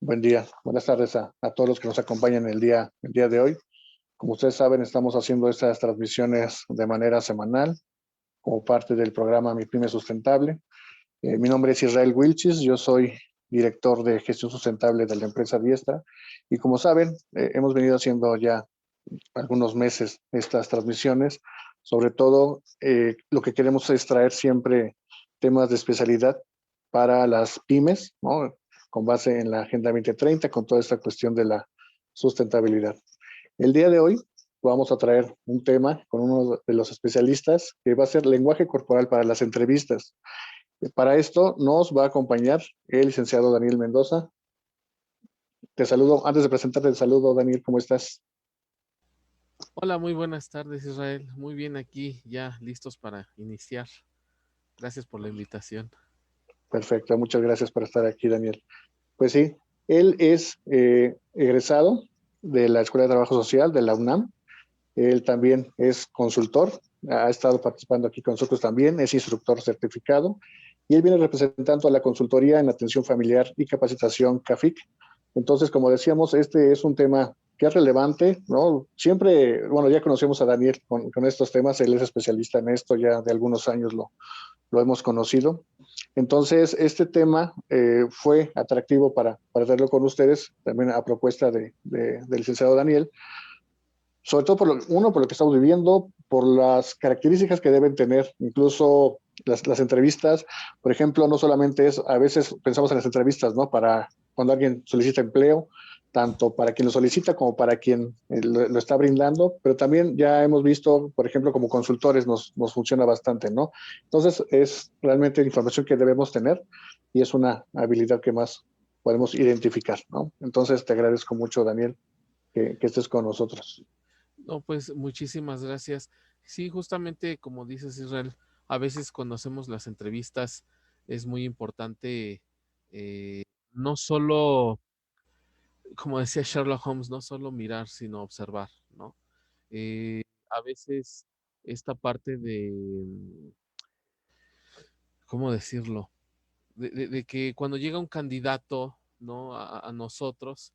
Buen día, buenas tardes a todos los que nos acompañan el día de hoy. Como ustedes saben, estamos haciendo estas transmisiones de manera semanal como parte del programa Mi Pyme Sustentable. Mi nombre es Israel Wilchis, yo soy director de gestión sustentable de la empresa Diestra y como saben, hemos venido haciendo ya algunos meses estas transmisiones. Sobre todo, lo que queremos es traer siempre temas de especialidad para las pymes, ¿no? Con base en la Agenda 2030, con toda esta cuestión de la sustentabilidad. El día de hoy vamos a traer un tema con uno de los especialistas que va a ser lenguaje corporal para las entrevistas. Para esto nos va a acompañar el licenciado Daniel Mendoza. Te saludo, antes de presentarte el saludo, Daniel, ¿cómo estás? Hola, muy buenas tardes, Israel. Muy bien aquí, ya listos para iniciar. Gracias por la invitación. Perfecto, muchas gracias por estar aquí, Daniel. Pues sí, él es egresado de la Escuela de Trabajo Social de la UNAM. Él también es consultor, ha estado participando aquí con nosotros también, es instructor certificado y él viene representando a la consultoría en atención familiar y capacitación CAFIC. Entonces, como decíamos, este es un tema que es relevante, ¿no? Siempre, bueno, ya conocemos a Daniel con estos temas, él es especialista en esto, ya de algunos años lo hemos conocido. Entonces, este tema fue atractivo para verlo con ustedes, también a propuesta del licenciado Daniel, sobre todo por lo que estamos viviendo, por las características que deben tener, incluso las entrevistas. Por ejemplo, no solamente es, a veces pensamos en las entrevistas, ¿no? Para cuando alguien solicita empleo, tanto para quien lo solicita como para quien lo está brindando, pero también ya hemos visto, por ejemplo, como consultores nos funciona bastante, ¿no? Entonces, es realmente información que debemos tener y es una habilidad que más podemos identificar, ¿no? Entonces, te agradezco mucho, Daniel, que estés con nosotros. No, pues muchísimas gracias. Sí, justamente como dices, Israel, a veces cuando hacemos las entrevistas es muy importante no solo, como decía Sherlock Holmes, no solo mirar, sino observar, ¿no? A veces esta parte de, ¿cómo decirlo? De que cuando llega un candidato, ¿no? A nosotros,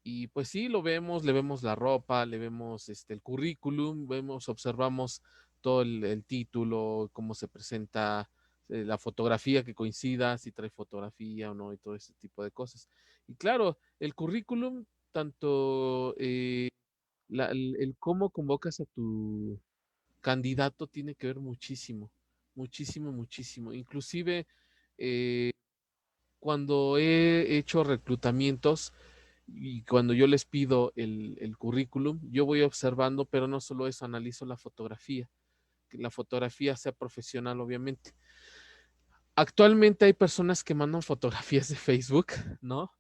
y pues sí, lo vemos, le vemos la ropa, le vemos el currículum, vemos, observamos todo el título, cómo se presenta, la fotografía que coincida, si trae fotografía o no, y todo ese tipo de cosas. Y claro, el currículum, tanto el cómo convocas a tu candidato tiene que ver muchísimo, muchísimo, muchísimo. Inclusive cuando he hecho reclutamientos y cuando yo les pido el currículum, yo voy observando, pero no solo eso, analizo la fotografía, que la fotografía sea profesional, obviamente. Actualmente hay personas que mandan fotografías de Facebook, ¿no?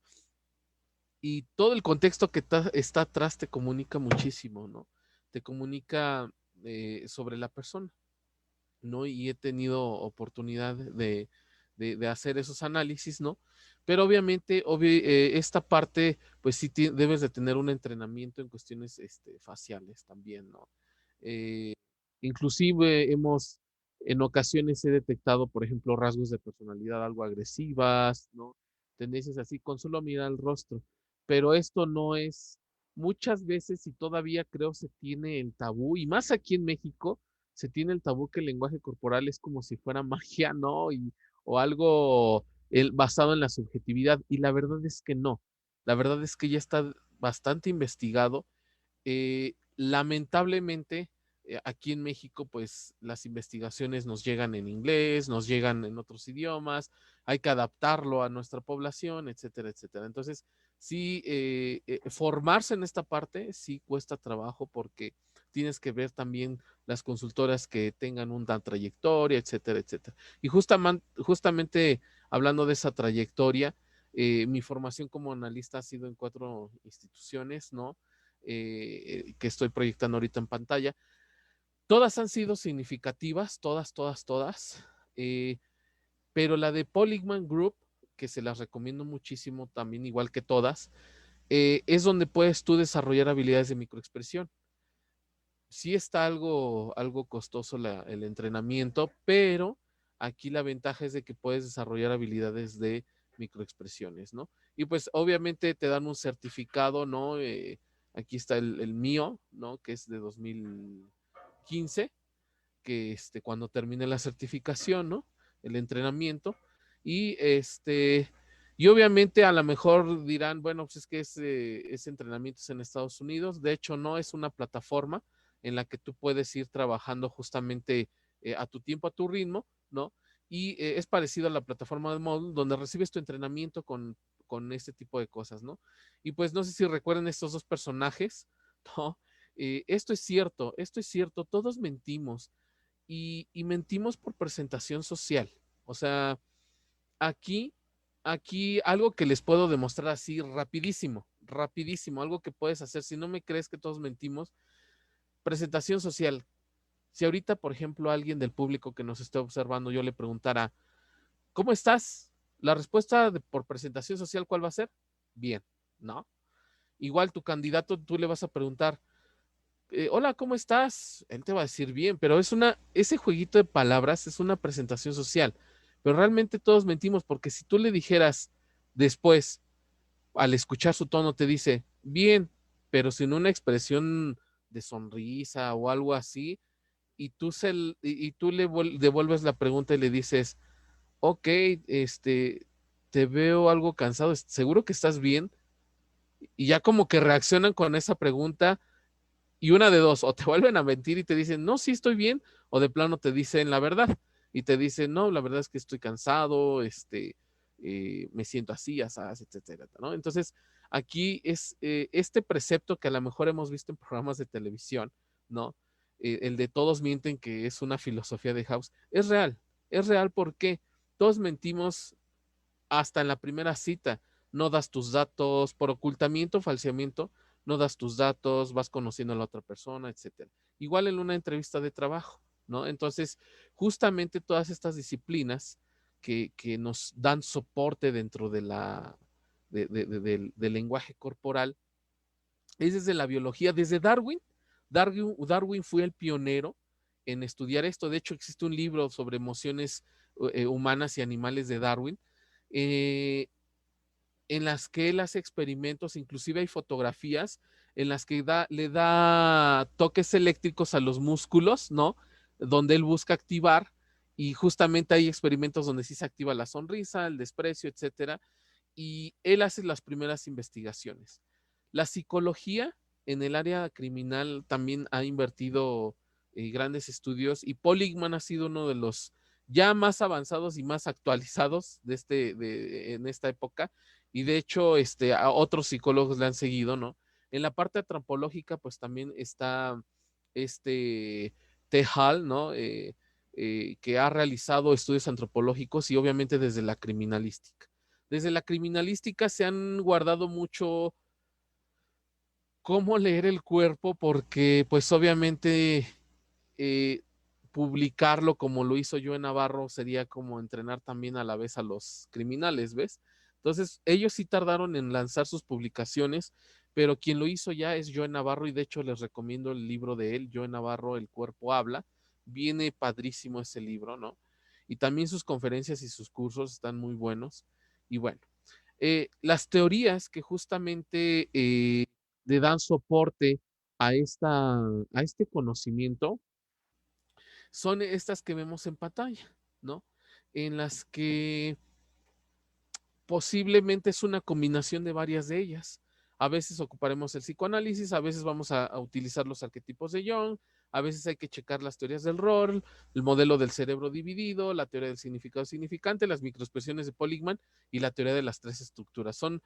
Y todo el contexto que está atrás te comunica muchísimo, ¿no? Te comunica sobre la persona. ¿No? Y he tenido oportunidad de hacer esos análisis, ¿no? Pero obviamente, esta parte, pues sí debes de tener un entrenamiento en cuestiones faciales también, ¿no? Eh, Inclusive en ocasiones he detectado, por ejemplo, rasgos de personalidad algo agresivas, ¿no? Tendencias así, con solo mirar el rostro. Pero esto no es, muchas veces, y todavía creo se tiene el tabú, y más aquí en México, se tiene el tabú que el lenguaje corporal es como si fuera magia, ¿no? O algo basado en la subjetividad. Y la verdad es que no. La verdad es que ya está bastante investigado. Lamentablemente, aquí en México, pues las investigaciones nos llegan en inglés, nos llegan en otros idiomas, hay que adaptarlo a nuestra población, etcétera, etcétera. Entonces, sí, formarse en esta parte sí cuesta trabajo porque tienes que ver también las consultoras que tengan una trayectoria, etcétera, etcétera. Y justamente hablando de esa trayectoria, mi formación como analista ha sido en 4 instituciones, ¿no? Que estoy proyectando ahorita en pantalla. Todas han sido significativas, todas, todas, todas, eh, pero la de Polygon Group, que se las recomiendo muchísimo también, igual que todas, es donde puedes tú desarrollar habilidades de microexpresión. Sí está algo costoso el entrenamiento, pero aquí la ventaja es de que puedes desarrollar habilidades de microexpresiones, ¿no? Y pues obviamente te dan un certificado, ¿no? Aquí está el mío, ¿no? Que es de 2015, que cuando termine la certificación, ¿no? El entrenamiento. Y y obviamente a lo mejor dirán, bueno, pues es que ese entrenamiento es en Estados Unidos. De hecho, no es una plataforma en la que tú puedes ir trabajando justamente a tu tiempo, a tu ritmo, ¿no? Y es parecido a la plataforma de Moodle, donde recibes tu entrenamiento con este tipo de cosas, ¿no? Y pues no sé si recuerden estos dos personajes, ¿no? Esto es cierto, todos mentimos y mentimos por presentación social. O sea, aquí, aquí algo que les puedo demostrar así rapidísimo, rapidísimo, algo que puedes hacer. Si no me crees que todos mentimos, presentación social. Si ahorita, por ejemplo, alguien del público que nos esté observando, yo le preguntara, ¿cómo estás? La respuesta por presentación social, ¿cuál va a ser? Bien, ¿no? Igual tu candidato, tú le vas a preguntar, hola, ¿cómo estás? Él te va a decir bien, pero ese jueguito de palabras es una presentación social. Pero realmente todos mentimos porque si tú le dijeras después, al escuchar su tono, te dice bien, pero sin una expresión de sonrisa o algo así, y tú le devuelves la pregunta y le dices, ok, te veo algo cansado, ¿seguro que estás bien? Y ya como que reaccionan con esa pregunta y una de dos, o te vuelven a mentir y te dicen, no, sí estoy bien, o de plano te dicen la verdad y te dicen, no, la verdad es que estoy cansado, me siento así, así, etcétera, ¿no? Entonces, aquí es este precepto que a lo mejor hemos visto en programas de televisión, ¿no? El de todos mienten, que es una filosofía de House, es real porque todos mentimos hasta en la primera cita. No das tus datos por ocultamiento, falseamiento, no das tus datos, vas conociendo a la otra persona, etcétera. Igual en una entrevista de trabajo, ¿no? Entonces, justamente todas estas disciplinas que nos dan soporte dentro del lenguaje corporal es desde la biología, desde Darwin. Darwin fue el pionero en estudiar esto. De hecho, existe un libro sobre emociones humanas y animales de Darwin, eh, en las que él hace experimentos, inclusive hay fotografías en las que le da toques eléctricos a los músculos, ¿no? Donde él busca activar, y justamente hay experimentos donde sí se activa la sonrisa, el desprecio, etcétera, y él hace las primeras investigaciones. La psicología en el área criminal también ha invertido grandes estudios, y Paul Ekman ha sido uno de los ya más avanzados y más actualizados en esta época, y de hecho a otros psicólogos le han seguido, ¿no? En la parte antropológica pues también está este T. Hall, ¿no? Que ha realizado estudios antropológicos y obviamente desde la criminalística. Desde la criminalística se han guardado mucho cómo leer el cuerpo, porque pues obviamente eh, publicarlo como lo hizo Joe Navarro sería como entrenar también a la vez a los criminales, ¿ves? Entonces, ellos sí tardaron en lanzar sus publicaciones, pero quien lo hizo ya es Joe Navarro, y de hecho les recomiendo el libro de él, Joe Navarro, El cuerpo habla. Viene padrísimo ese libro, ¿no? Y también sus conferencias y sus cursos están muy buenos. Y bueno, las teorías que justamente le dan soporte a este conocimiento son estas que vemos en pantalla, ¿no? En las que posiblemente es una combinación de varias de ellas. A veces ocuparemos el psicoanálisis, a veces vamos a utilizar los arquetipos de Jung, a veces hay que checar las teorías del rol, el modelo del cerebro dividido, la teoría del significado significante, las microexpresiones de Polygman y la teoría de las tres estructuras. Son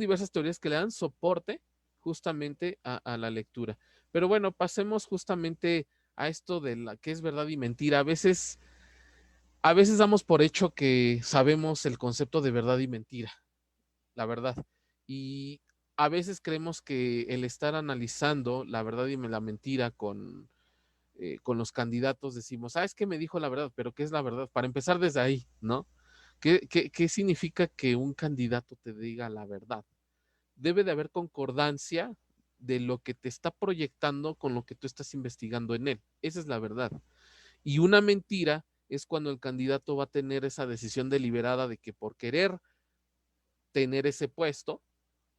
diversas teorías que le dan soporte justamente a la lectura. Pero bueno, pasemos justamente a esto de la que es verdad y mentira. A veces damos por hecho que sabemos el concepto de verdad y mentira, la verdad. Y a veces creemos que el estar analizando la verdad y la mentira con los candidatos decimos, es que me dijo la verdad, pero ¿qué es la verdad? Para empezar desde ahí, ¿no? ¿Qué significa que un candidato te diga la verdad? Debe de haber concordancia de lo que te está proyectando con lo que tú estás investigando en él. Esa es la verdad. Y una mentira es cuando el candidato va a tener esa decisión deliberada de que por querer tener ese puesto,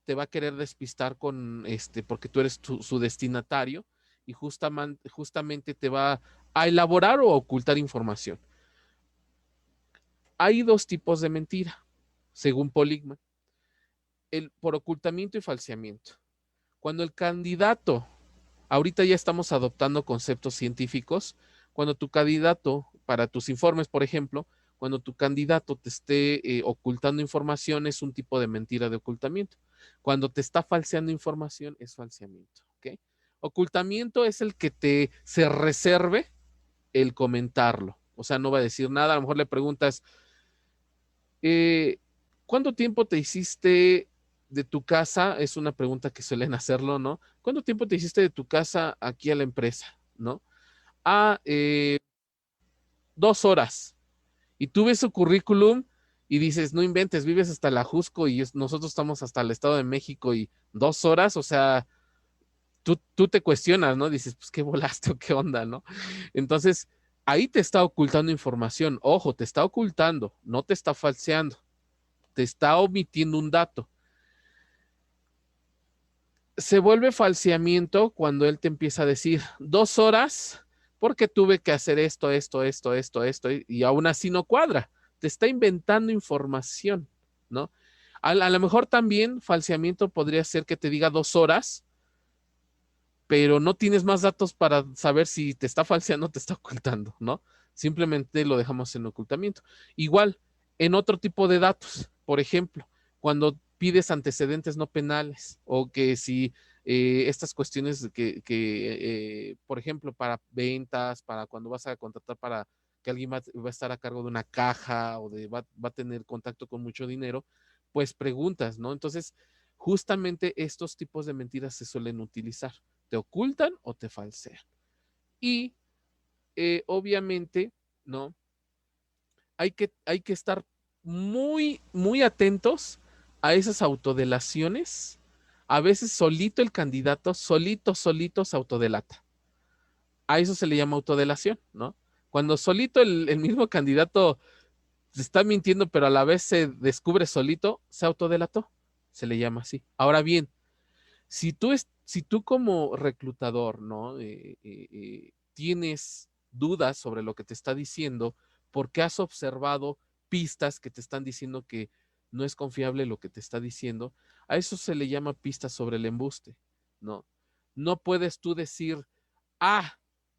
te va a querer despistar con porque tú eres su destinatario y justamente te va a elaborar o ocultar información. Hay dos tipos de mentira, según Poligman, por ocultamiento y falseamiento. Cuando el candidato, ahorita ya estamos adoptando conceptos científicos, cuando tu candidato, para tus informes, por ejemplo, cuando tu candidato te esté ocultando información, es un tipo de mentira de ocultamiento. Cuando te está falseando información, es falseamiento. ¿Okay? Ocultamiento es el que se reserve el comentarlo. O sea, no va a decir nada. A lo mejor le preguntas, ¿cuánto tiempo te hiciste de tu casa? Es una pregunta que suelen hacerlo, ¿no? ¿Cuánto tiempo te hiciste de tu casa aquí a la empresa? ¿No? 2 horas. Y tú ves su currículum y dices, no inventes, vives hasta la Jusco y nosotros estamos hasta el Estado de México y 2 horas, o sea, tú te cuestionas, ¿no? Dices, pues qué volaste o qué onda, ¿no? Entonces, ahí te está ocultando información. Ojo, te está ocultando, no te está falseando, te está omitiendo un dato. Se vuelve falseamiento cuando él te empieza a decir 2 horas porque tuve que hacer esto, y aún así no cuadra. Te está inventando información, ¿no? A lo mejor también falseamiento podría ser que te diga 2 horas, pero no tienes más datos para saber si te está falseando o te está ocultando, ¿no? Simplemente lo dejamos en ocultamiento. Igual, en otro tipo de datos, por ejemplo, cuando pides antecedentes no penales o que si estas cuestiones por ejemplo, para ventas, para cuando vas a contratar para que alguien va a estar a cargo de una caja o va a tener contacto con mucho dinero, pues preguntas, ¿no? Entonces, justamente estos tipos de mentiras se suelen utilizar. Te ocultan o te falsean. Y obviamente, ¿no? Hay que estar muy, muy atentos a esas autodelaciones. A veces solito el candidato, solito se autodelata. A eso se le llama autodelación, ¿no? Cuando solito el mismo candidato se está mintiendo, pero a la vez se descubre solito, se autodelató. Se le llama así. Ahora bien, si tú como reclutador, ¿no? Tienes dudas sobre lo que te está diciendo, porque has observado pistas que te están diciendo que no es confiable lo que te está diciendo, a eso se le llama pistas sobre el embuste, ¿no? No puedes tú decir,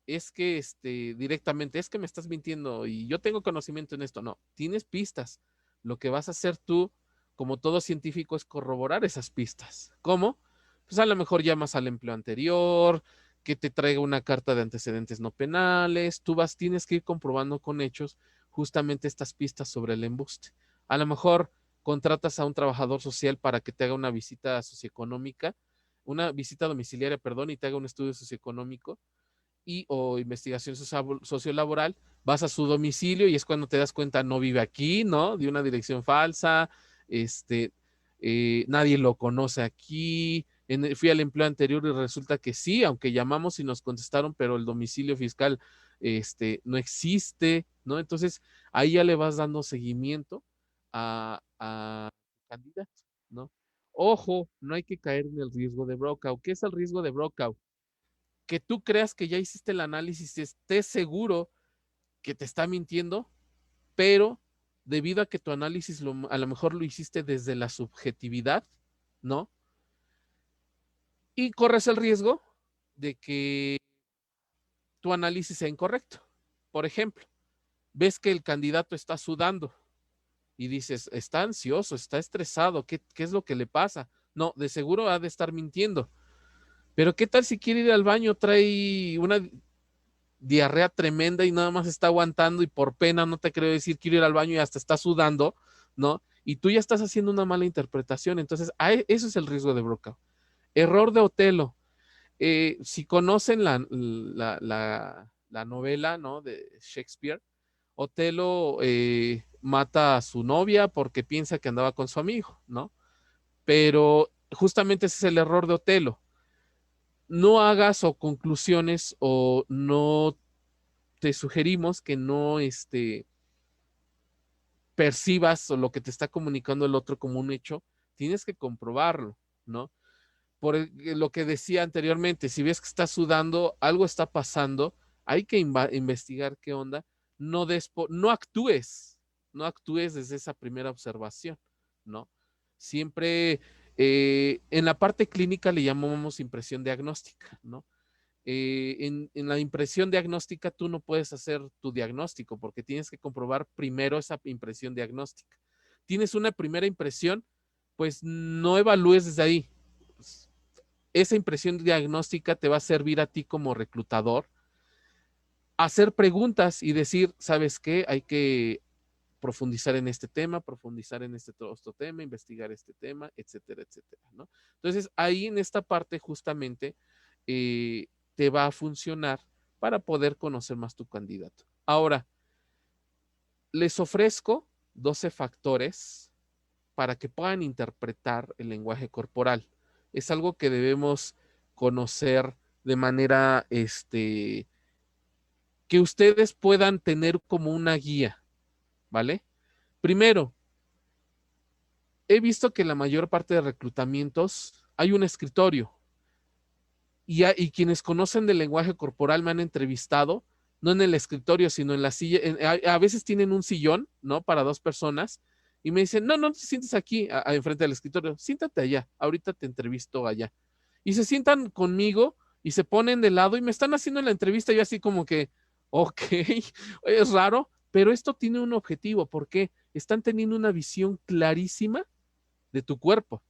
es que directamente, es que me estás mintiendo y yo tengo conocimiento en esto. No, tienes pistas. Lo que vas a hacer tú, como todo científico, es corroborar esas pistas. ¿Cómo? Pues a lo mejor llamas al empleo anterior, que te traiga una carta de antecedentes no penales, tienes que ir comprobando con hechos justamente estas pistas sobre el embuste. A lo mejor contratas a un trabajador social para que te haga una visita socioeconómica, una visita domiciliaria, perdón, y te haga un estudio socioeconómico o investigación sociolaboral, vas a su domicilio y es cuando te das cuenta, no vive aquí, ¿no? De una dirección falsa, nadie lo conoce aquí, fui al empleo anterior y resulta que sí, aunque llamamos y nos contestaron, pero el domicilio fiscal no existe, ¿no? Entonces, ahí ya le vas dando seguimiento a candidato, ¿no? Ojo, no hay que caer en el riesgo de Brokaw. ¿Qué es el riesgo de Brokaw? Que tú creas que ya hiciste el análisis y estés seguro que te está mintiendo, pero debido a que tu análisis a lo mejor lo hiciste desde la subjetividad, ¿no? Y corres el riesgo de que tu análisis sea incorrecto. Por ejemplo, ves que el candidato está sudando y dices, está ansioso, está estresado, ¿qué es lo que le pasa? No, de seguro ha de estar mintiendo. Pero ¿qué tal si quiere ir al baño, trae una diarrea tremenda y nada más está aguantando y por pena no te creo decir quiero ir al baño y hasta está sudando, ¿no? Y tú ya estás haciendo una mala interpretación. Entonces, eso es el riesgo de Brokaw. Error de Otelo. Si conocen la novela, ¿no? De Shakespeare, Otelo mata a su novia porque piensa que andaba con su amigo, ¿no? Pero justamente ese es el error de Otelo. No hagas o conclusiones o no te sugerimos que no percibas o lo que te está comunicando el otro como un hecho, tienes que comprobarlo, ¿no? Lo que decía anteriormente, si ves que está sudando, algo está pasando, hay que investigar qué onda, no actúes, no actúes desde esa primera observación, ¿no? Siempre en la parte clínica le llamamos impresión diagnóstica, ¿no? En la impresión diagnóstica tú no puedes hacer tu diagnóstico porque tienes que comprobar primero esa impresión diagnóstica. Tienes una primera impresión, pues no evalúes desde ahí. Pues, esa impresión diagnóstica te va a servir a ti como reclutador hacer preguntas y decir, ¿sabes qué? Hay que profundizar en este tema, profundizar en este otro tema, investigar este tema, etcétera, etcétera, ¿no? Entonces, ahí en esta parte justamente te va a funcionar para poder conocer más tu candidato. Ahora, les ofrezco 12 factores para que puedan interpretar el lenguaje corporal. Es algo que debemos conocer de manera, que ustedes puedan tener como una guía, ¿vale? Primero, he visto que la mayor parte de reclutamientos hay un escritorio y quienes conocen del lenguaje corporal me han entrevistado, no en el escritorio, sino en la silla. A veces tienen un sillón, ¿no? Para dos personas y me dicen, no, no te sientes aquí enfrente del escritorio, siéntate allá, ahorita te entrevisto allá. Y se sientan conmigo y se ponen de lado y me están haciendo la entrevista y yo así como que, ok, es raro, pero esto tiene un objetivo, porque están teniendo una visión clarísima de tu cuerpo.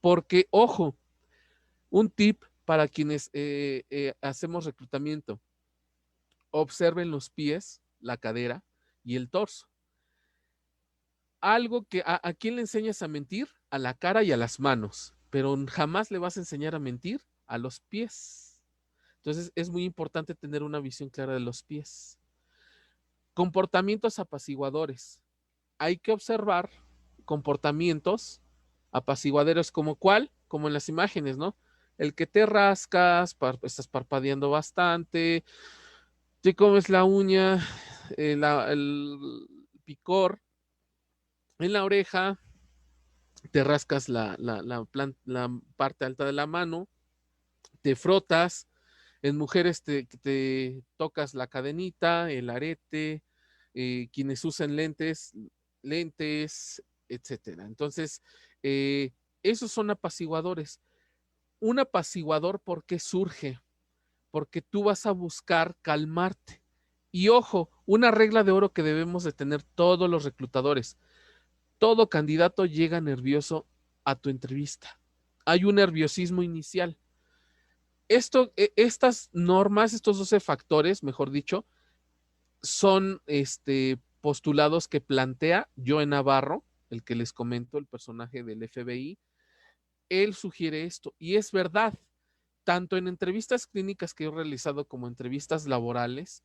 Porque, ojo, un tip para quienes hacemos reclutamiento, observen los pies, la cadera y el torso. Algo que a quién le enseñas a mentir, a la cara y a las manos, pero jamás le vas a enseñar a mentir a los pies. Entonces es muy importante tener una visión clara de los pies. Comportamientos apaciguadores. Hay que observar comportamientos apaciguadores como cuál, como en las imágenes, ¿no? El que te rascas, estás parpadeando bastante, te comes la uña, el picor en la oreja, te rascas la parte alta de la mano, te frotas, en mujeres te tocas la cadenita, el arete, quienes usan lentes, etcétera. Entonces, esos son apaciguadores. Un apaciguador, ¿por qué surge? Porque tú vas a buscar calmarte. Y ojo, una regla de oro que debemos de tener todos los reclutadores. Todo candidato llega nervioso a tu entrevista. Hay un nerviosismo inicial. Estas normas, estos 12 factores, mejor dicho, son postulados que plantea Joe Navarro, el que les comento, el personaje del FBI. Él sugiere esto y es verdad. Tanto en entrevistas clínicas que he realizado como entrevistas laborales,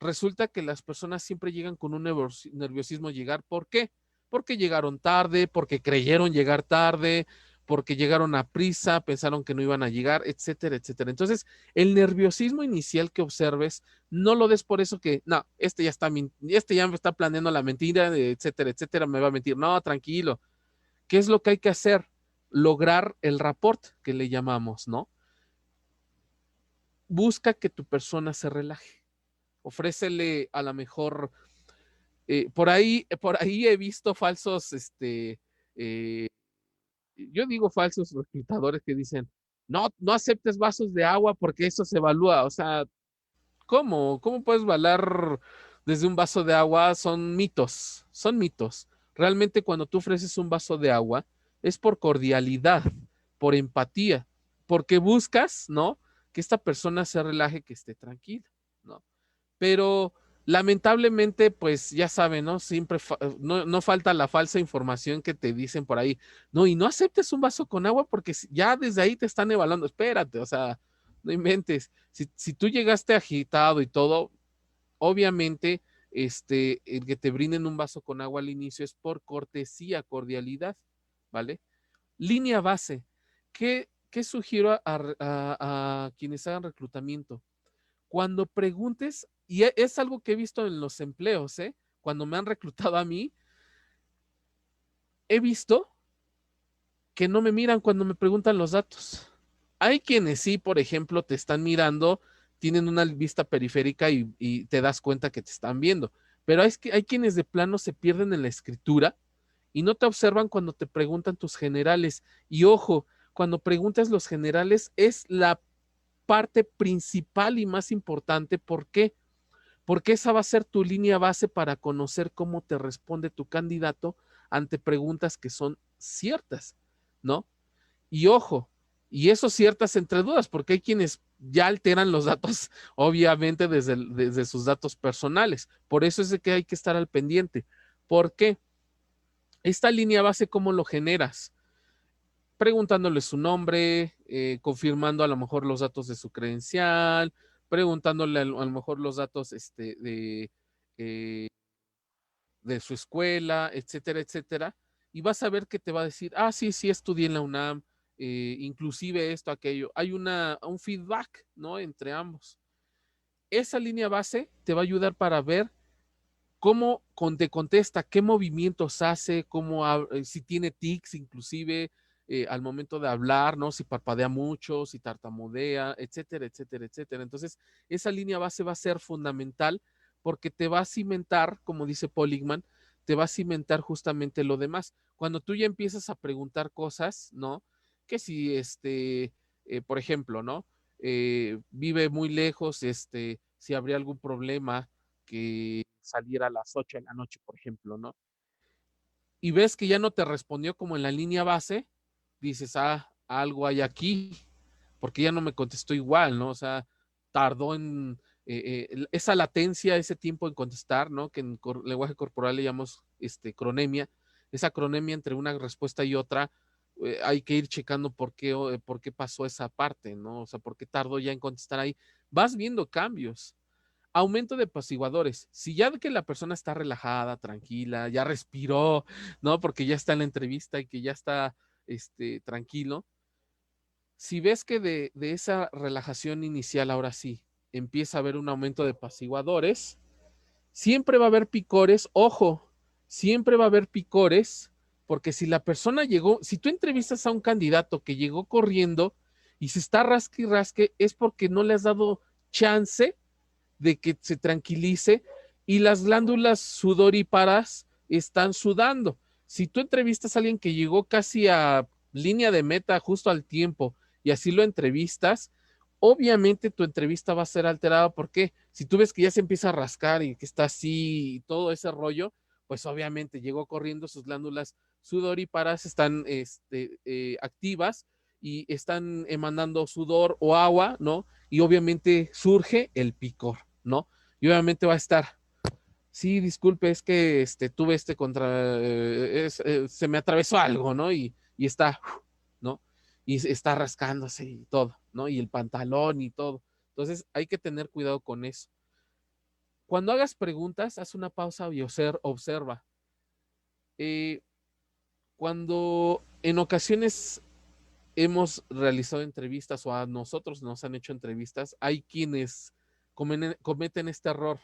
resulta que las personas siempre llegan con un nerviosismo llegar. ¿Por qué? Porque llegaron tarde, porque creyeron llegar tarde, porque llegaron a prisa, pensaron que no iban a llegar, etcétera, etcétera. Entonces, el nerviosismo inicial que observes, no lo des por eso que, no, este ya me está planeando la mentira, etcétera, etcétera, me va a mentir. No, tranquilo. ¿Qué es lo que hay que hacer? Lograr el rapport que le llamamos, ¿no? Busca que tu persona se relaje. Ofrécele a lo mejor, por ahí he visto falsos, yo digo falsos reclutadores que dicen, no, no aceptes vasos de agua porque eso se evalúa. O sea, ¿cómo? ¿Cómo puedes valer desde un vaso de agua? Son mitos, son mitos. Realmente cuando tú ofreces un vaso de agua es por cordialidad, por empatía, porque buscas, ¿no? Que esta persona se relaje, que esté tranquila, ¿no? Pero lamentablemente, pues ya saben, ¿no? Siempre no falta la falsa información que te dicen por ahí. No, y no aceptes un vaso con agua porque ya desde ahí te están evaluando. Espérate, o sea, no inventes. Si tú llegaste agitado y todo, obviamente, el que te brinden un vaso con agua al inicio es por cortesía, cordialidad, ¿vale? Línea base. ¿Qué sugiero a quienes hagan reclutamiento? Cuando preguntes, y es algo que he visto en los empleos, ¿eh? cuando me han reclutado a mí, he visto que no me miran cuando me preguntan los datos. Hay quienes sí, por ejemplo, te están mirando, tienen una vista periférica y te das cuenta que te están viendo, pero hay quienes de plano se pierden en la escritura y no te observan cuando te preguntan tus generales. Y ojo, cuando preguntas los generales es la parte principal y más importante. ¿Por qué? Porque esa va a ser tu línea base para conocer cómo te responde tu candidato ante preguntas que son ciertas, ¿no? Y ojo, y eso ciertas entre dudas, porque hay quienes ya alteran los datos, obviamente, desde sus datos personales. Por eso es de que hay que estar al pendiente. ¿Por qué? Esta línea base, ¿cómo lo generas? Preguntándole su nombre, confirmando a lo mejor los datos de su credencial, preguntándole a lo mejor los datos eh, de su escuela, etcétera, etcétera. Y vas a ver que te va a decir, ah, sí, sí, estudié en la UNAM, inclusive esto, aquello. Hay un feedback, ¿no? Entre ambos. Esa línea base te va a ayudar para ver cómo te contesta, qué movimientos hace, si tiene tics inclusive al momento de hablar, ¿no? Si parpadea mucho, si tartamudea, etcétera, etcétera, etcétera. Entonces, esa línea base va a ser fundamental porque te va a cimentar, como dice Poligman, te va a cimentar justamente lo demás. Cuando tú ya empiezas a preguntar cosas, ¿no? Que si, por ejemplo, ¿no? Vive muy lejos, si habría algún problema que saliera a las 8 de la noche, por ejemplo, ¿no? Y ves que ya no te respondió como en la línea base, dices, ah, algo hay aquí, porque ya no me contestó igual, ¿no? O sea, tardó en esa latencia, ese tiempo en contestar, ¿no? Que en lenguaje corporal le llamamos cronemia, esa cronemia entre una respuesta y otra, hay que ir checando por qué pasó esa parte, ¿no? O sea, por qué tardó ya en contestar ahí. Vas viendo cambios. Aumento de apaciguadores. Si ya que la persona está relajada, tranquila, ya respiró, ¿no? Porque ya está en la entrevista y que ya está tranquilo. Si ves que de esa relajación inicial ahora sí empieza a haber un aumento de apaciguadores, siempre va a haber picores, ojo, siempre va a haber picores, porque si la persona llegó, si tú entrevistas a un candidato que llegó corriendo y se está rasque y rasque, es porque no le has dado chance de que se tranquilice y las glándulas sudoríparas están sudando. Si tú entrevistas a alguien que llegó casi a línea de meta justo al tiempo y así lo entrevistas, obviamente tu entrevista va a ser alterada porque si tú ves que ya se empieza a rascar y que está así y todo ese rollo, pues obviamente llegó corriendo, sus glándulas sudoríparas están activas y están emanando sudor o agua, ¿no? Y obviamente surge el picor, ¿no? Y obviamente va a estar, sí, disculpe, es que tuve se me atravesó algo, ¿no? Y está, ¿no? Y está rascándose y todo, ¿no? Y el pantalón y todo. Entonces hay que tener cuidado con eso. Cuando hagas preguntas, haz una pausa y observa. Eh, cuando en ocasiones hemos realizado entrevistas o a nosotros nos han hecho entrevistas, hay quienes cometen este error.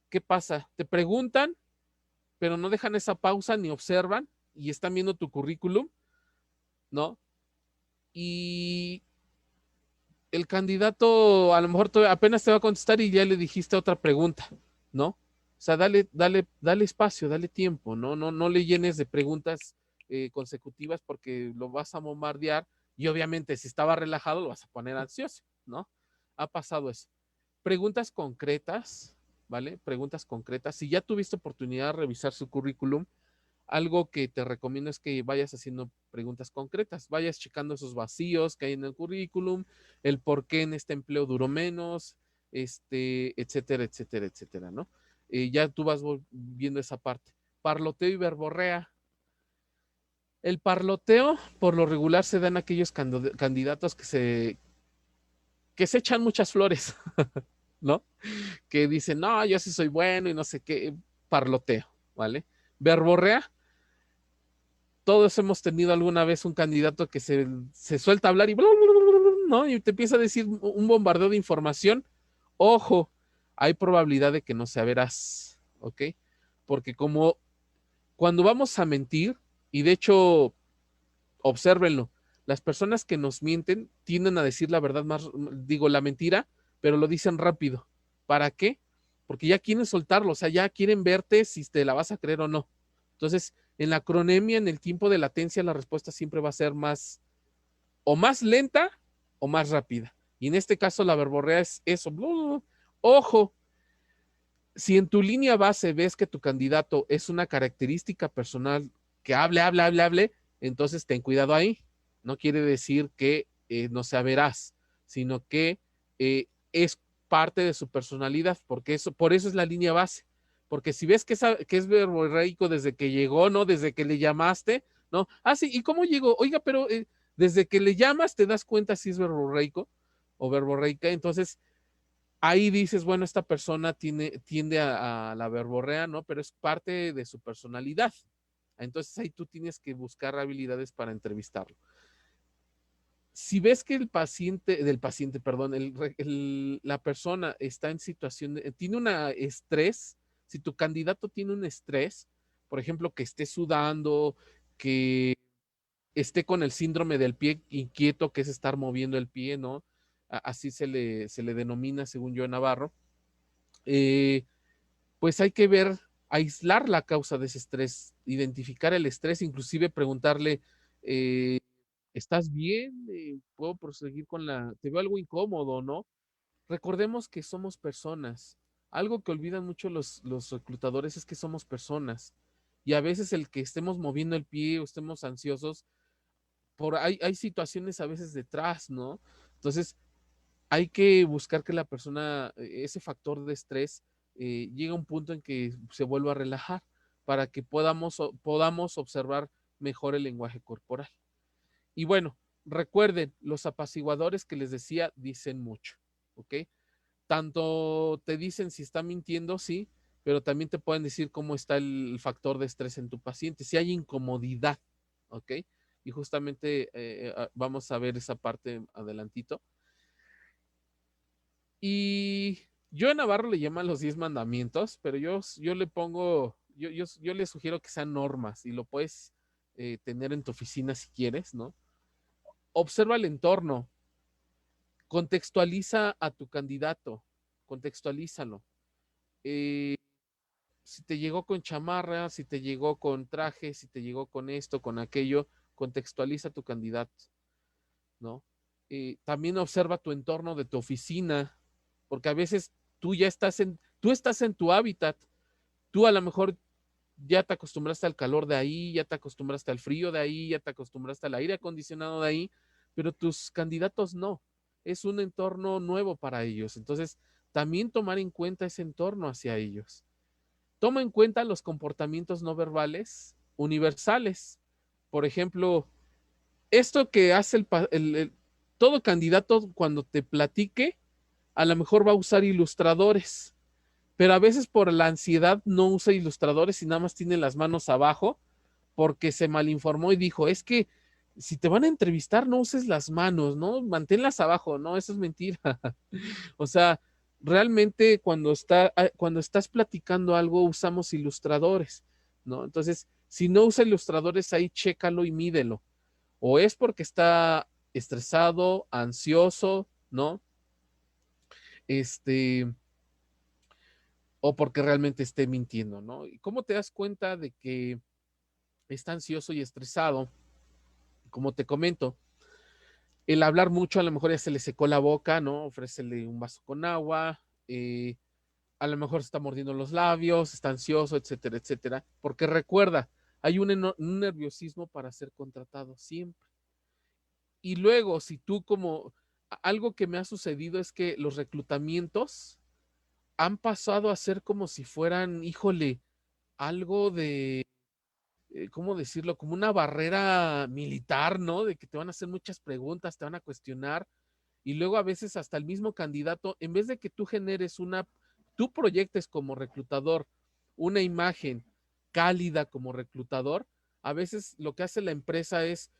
¿Qué pasa? Te preguntan, pero no dejan esa pausa ni observan y están viendo tu currículum, ¿no? Y el candidato a lo mejor apenas te va a contestar y ya le dijiste otra pregunta, ¿no? O sea, dale espacio, dale tiempo, ¿no? No le llenes de preguntas consecutivas porque lo vas a bombardear y obviamente si estaba relajado lo vas a poner ansioso, ¿no? Ha pasado eso. Preguntas concretas, ¿vale? Preguntas concretas. Si ya tuviste oportunidad de revisar su currículum, algo que te recomiendo es que vayas haciendo preguntas concretas, vayas checando esos vacíos que hay en el currículum, el por qué en este empleo duró menos, etcétera, etcétera, etcétera, ¿no? Ya tú vas viendo esa parte. Parloteo y verborrea. El parloteo, por lo regular, se da en aquellos candidatos que se echan muchas flores, ¿no? Que dicen, no, yo sí soy bueno y no sé qué, parloteo, ¿vale? Verborrea, todos hemos tenido alguna vez un candidato que se suelta a hablar y, ¿no? Y te empieza a decir un bombardeo de información. Ojo, hay probabilidad de que no sea veraz, ¿ok? porque como cuando vamos a mentir, y de hecho, obsérvenlo, las personas que nos mienten tienden a decir la verdad más, digo, la mentira, pero lo dicen rápido. ¿Para qué? Porque ya quieren soltarlo, o sea, ya quieren verte si te la vas a creer o no. Entonces, en la cronemia, en el tiempo de latencia, la respuesta siempre va a ser más, o más lenta o más rápida. Y en este caso, la verborrea es eso. Ojo, si en tu línea base ves que tu candidato es una característica personal que hable, entonces ten cuidado ahí. No quiere decir que no sea veraz, sino que es parte de su personalidad, porque eso, por eso es la línea base. Porque si ves que es verborreico desde que llegó, ¿no? Desde que le llamaste, ¿no? Ah, sí, ¿y cómo llegó? Oiga, pero desde que le llamas te das cuenta si es verborreico o verborreica, entonces ahí dices, bueno, esta persona tiende a la verborrea, ¿no? Pero es parte de su personalidad. Entonces ahí tú tienes que buscar habilidades para entrevistarlo. Si ves que perdón, la persona está en situación, tiene un estrés, si tu candidato tiene un estrés, por ejemplo, que esté sudando, que esté con el síndrome del pie inquieto, que es estar moviendo el pie, ¿no? Así se le denomina, según yo, en Navarro. Eh, pues hay que ver, aislar la causa de ese estrés, identificar el estrés, inclusive preguntarle, eh, ¿estás bien? ¿Puedo proseguir con te veo algo incómodo, ¿no? Recordemos que somos personas. Algo que olvidan mucho los reclutadores es que somos personas. Y a veces el que estemos moviendo el pie o estemos ansiosos, hay situaciones a veces detrás, ¿no? Entonces, hay que buscar que la persona, ese factor de estrés, llegue a un punto en que se vuelva a relajar para que podamos observar mejor el lenguaje corporal. Y bueno, recuerden, los apaciguadores que les decía dicen mucho, ¿ok? Tanto te dicen si está mintiendo, sí, pero también te pueden decir cómo está el factor de estrés en tu paciente, si hay incomodidad, ¿ok? Y justamente vamos a ver esa parte adelantito. Y yo en Navarro le llaman los 10 mandamientos, pero yo le pongo, yo le sugiero que sean normas y lo puedes tener en tu oficina si quieres, ¿no? Observa el entorno, contextualiza a tu candidato, contextualízalo. Eh, si te llegó con chamarra, si te llegó con traje, si te llegó con esto, con aquello, contextualiza a tu candidato, ¿no? También observa tu entorno de tu oficina, porque a veces tú estás en tu hábitat, tú a lo mejor ya te acostumbraste al calor de ahí, ya te acostumbraste al frío de ahí, ya te acostumbraste al aire acondicionado de ahí, pero tus candidatos no. Es un entorno nuevo para ellos. Entonces, también tomar en cuenta ese entorno hacia ellos. Toma en cuenta los comportamientos no verbales universales. Por ejemplo, esto que hace todo candidato cuando te platique, a lo mejor va a usar ilustradores, pero a veces por la ansiedad no usa ilustradores y nada más tiene las manos abajo porque se malinformó y dijo, es que si te van a entrevistar no uses las manos, ¿no? Manténlas abajo, no, eso es mentira. O sea, realmente cuando estás platicando algo usamos ilustradores, ¿no? Entonces, si no usa ilustradores ahí, chécalo y mídelo. O es porque está estresado, ansioso, ¿no? Este, o porque realmente esté mintiendo, ¿no? ¿Y cómo te das cuenta de que está ansioso y estresado? Como te comento, el hablar mucho a lo mejor ya se le secó la boca, ¿no? Ofrécele un vaso con agua, a lo mejor se está mordiendo los labios, está ansioso, etcétera, etcétera. Porque recuerda, hay un nerviosismo para ser contratado siempre. Y luego, si tú como, algo que me ha sucedido es que los reclutamientos han pasado a ser como si fueran, híjole, algo de, ¿cómo decirlo? Como una barrera militar, ¿no? De que te van a hacer muchas preguntas, te van a cuestionar y luego a veces hasta el mismo candidato, en vez de que tú generes tú proyectes como reclutador una imagen cálida como reclutador, a veces lo que hace la empresa es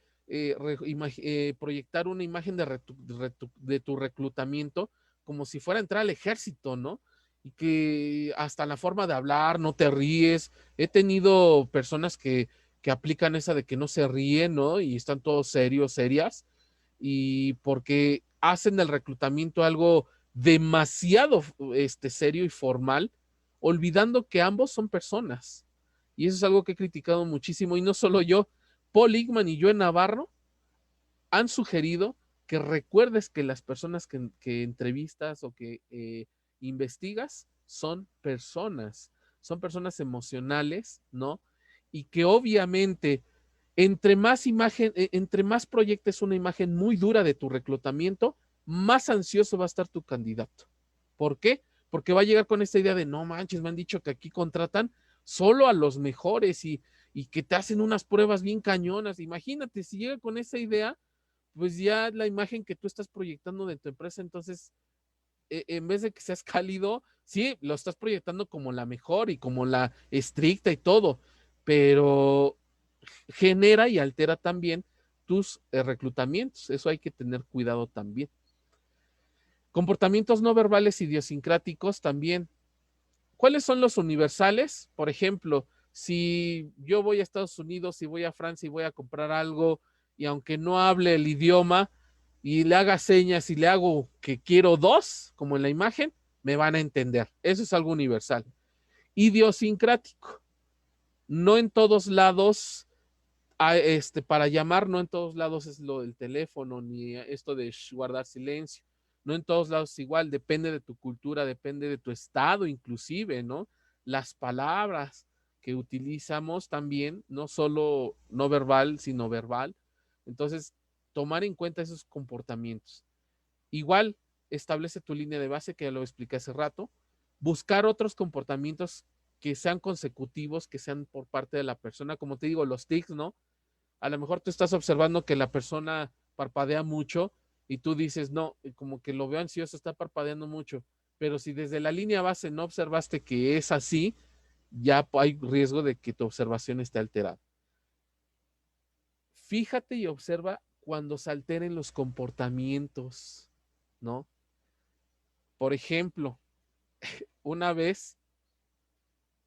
proyectar una imagen de tu reclutamiento como si fuera a entrar al ejército, ¿no? y que hasta la forma de hablar no te ríes. He tenido personas que aplican esa de que no se ríen, ¿no? Y están todos serios, serias, y porque hacen del reclutamiento algo demasiado serio y formal, olvidando que ambos son personas. Y eso es algo que he criticado muchísimo, y no solo yo, Paul Igman y Joe Navarro han sugerido que recuerdes que las personas que entrevistas o que investigas son personas emocionales, ¿no? Y que obviamente entre más proyectes una imagen muy dura de tu reclutamiento, más ansioso va a estar tu candidato. ¿Por qué? Porque va a llegar con esta idea de, no manches, me han dicho que aquí contratan solo a los mejores y que te hacen unas pruebas bien cañonas. Imagínate, si llega con esa idea, pues ya la imagen que tú estás proyectando de tu empresa, entonces, en vez de que seas cálido, sí, lo estás proyectando como la mejor y como la estricta y todo, pero genera y altera también tus reclutamientos. Eso hay que tener cuidado también. Comportamientos no verbales idiosincráticos también. ¿Cuáles son los universales? Por ejemplo, si yo voy a Estados Unidos y voy a Francia y voy a comprar algo y aunque no hable el idioma y le haga señas y le hago que quiero dos, como en la imagen, me van a entender. Eso es algo universal. Idiosincrático. No en todos lados, para llamar, no en todos lados es lo del teléfono, ni esto de guardar silencio. No en todos lados es igual, depende de tu cultura, depende de tu estado inclusive, ¿no? Las palabras que utilizamos también, no solo no verbal, sino verbal. Entonces, tomar en cuenta esos comportamientos. Igual, establece tu línea de base, que ya lo expliqué hace rato. Buscar otros comportamientos que sean consecutivos, que sean por parte de la persona, como te digo, los tics, ¿no? A lo mejor tú estás observando que la persona parpadea mucho y tú dices, no, como que lo veo ansioso, está parpadeando mucho, pero si desde la línea base no observaste que es así, ya hay riesgo de que tu observación esté alterada. Fíjate y observa cuando se alteren los comportamientos, ¿no? Por ejemplo, una vez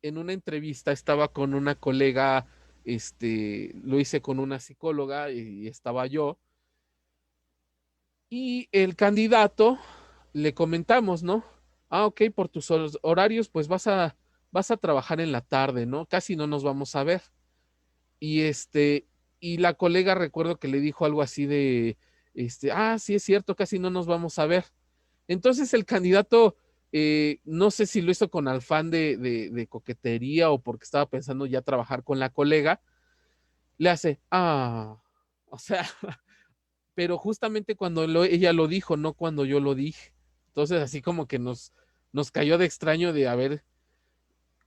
en una entrevista estaba con una colega, lo hice con una psicóloga y estaba yo. Y el candidato le comentamos, ¿no? Ah, ok, por tus horarios, pues vas a trabajar en la tarde, ¿no? Casi no nos vamos a ver. Y y la colega recuerdo que le dijo algo así de, sí es cierto, casi no nos vamos a ver. Entonces el candidato, no sé si lo hizo con afán de coquetería o porque estaba pensando ya trabajar con la colega, le hace, o sea, pero justamente cuando ella lo dijo, no cuando yo lo dije. Entonces, así como que nos cayó de extraño de, a ver,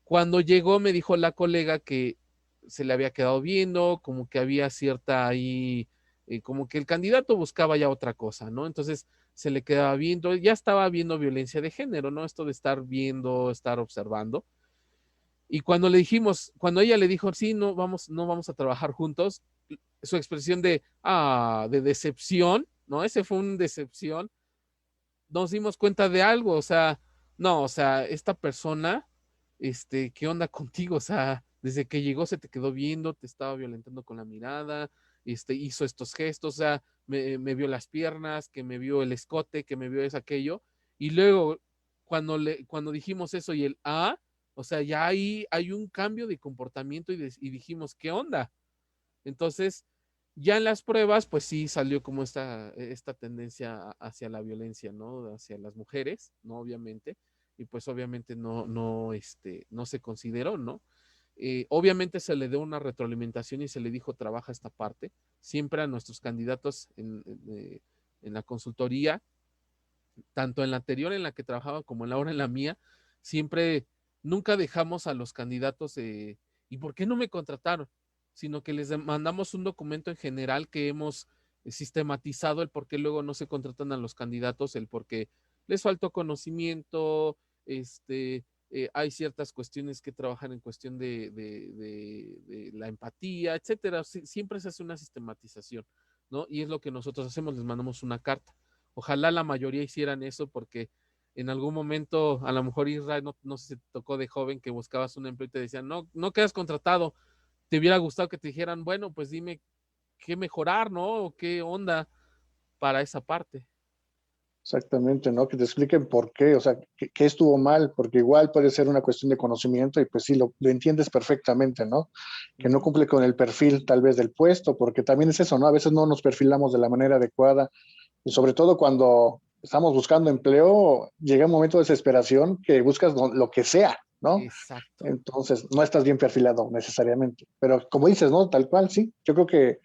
cuando llegó me dijo la colega que se le había quedado viendo, como que había cierta ahí, como que el candidato buscaba ya otra cosa, ¿no? Entonces se le quedaba viendo, ya estaba viendo violencia de género, ¿no? Esto de estar viendo, estar observando. Y cuando le dijimos, cuando ella le dijo, sí, no vamos a trabajar juntos, su expresión de decepción, ¿no? Ese fue un decepción. Nos dimos cuenta de algo, o sea, no, o sea, esta persona, ¿qué onda contigo? O sea, desde que llegó se te quedó viendo, te estaba violentando con la mirada, hizo estos gestos, o sea, me vio las piernas, que me vio el escote, que me vio eso, aquello, y luego, cuando dijimos eso y o sea, ya ahí hay un cambio de comportamiento y dijimos, ¿qué onda? Entonces, ya en las pruebas, pues sí salió como esta tendencia hacia la violencia, ¿no? Hacia las mujeres, ¿no? Obviamente. Y pues obviamente no se consideró, ¿no? Obviamente se le dio una retroalimentación y se le dijo, trabaja esta parte. Siempre a nuestros candidatos en la consultoría, tanto en la anterior en la que trabajaba como en la hora en la mía, siempre, nunca dejamos a los candidatos, ¿y por qué no me contrataron? Sino que les mandamos un documento en general que hemos sistematizado el por qué luego no se contratan a los candidatos, el por qué les faltó conocimiento, hay ciertas cuestiones que trabajan en cuestión de la empatía, etcétera. Siempre se hace una sistematización, ¿no? Y es lo que nosotros hacemos, les mandamos una carta. Ojalá la mayoría hicieran eso porque En algún momento, a lo mejor Israel, no sé si te tocó de joven que buscabas un empleo y te decían, no, no quedas contratado. Te hubiera gustado que te dijeran, bueno, pues dime qué mejorar, ¿no? O qué onda para esa parte. Exactamente, ¿no? Que te expliquen por qué, o sea, qué estuvo mal, porque igual puede ser una cuestión de conocimiento y pues sí, lo entiendes perfectamente, ¿no? Que no cumple con el perfil tal vez del puesto, porque también es eso, ¿no? A veces no nos perfilamos de la manera adecuada y sobre todo cuando estamos buscando empleo, llega un momento de desesperación que buscas lo que sea, ¿no? Exacto. Entonces, no estás bien perfilado necesariamente. Pero como dices, ¿no? Tal cual, sí. Yo creo que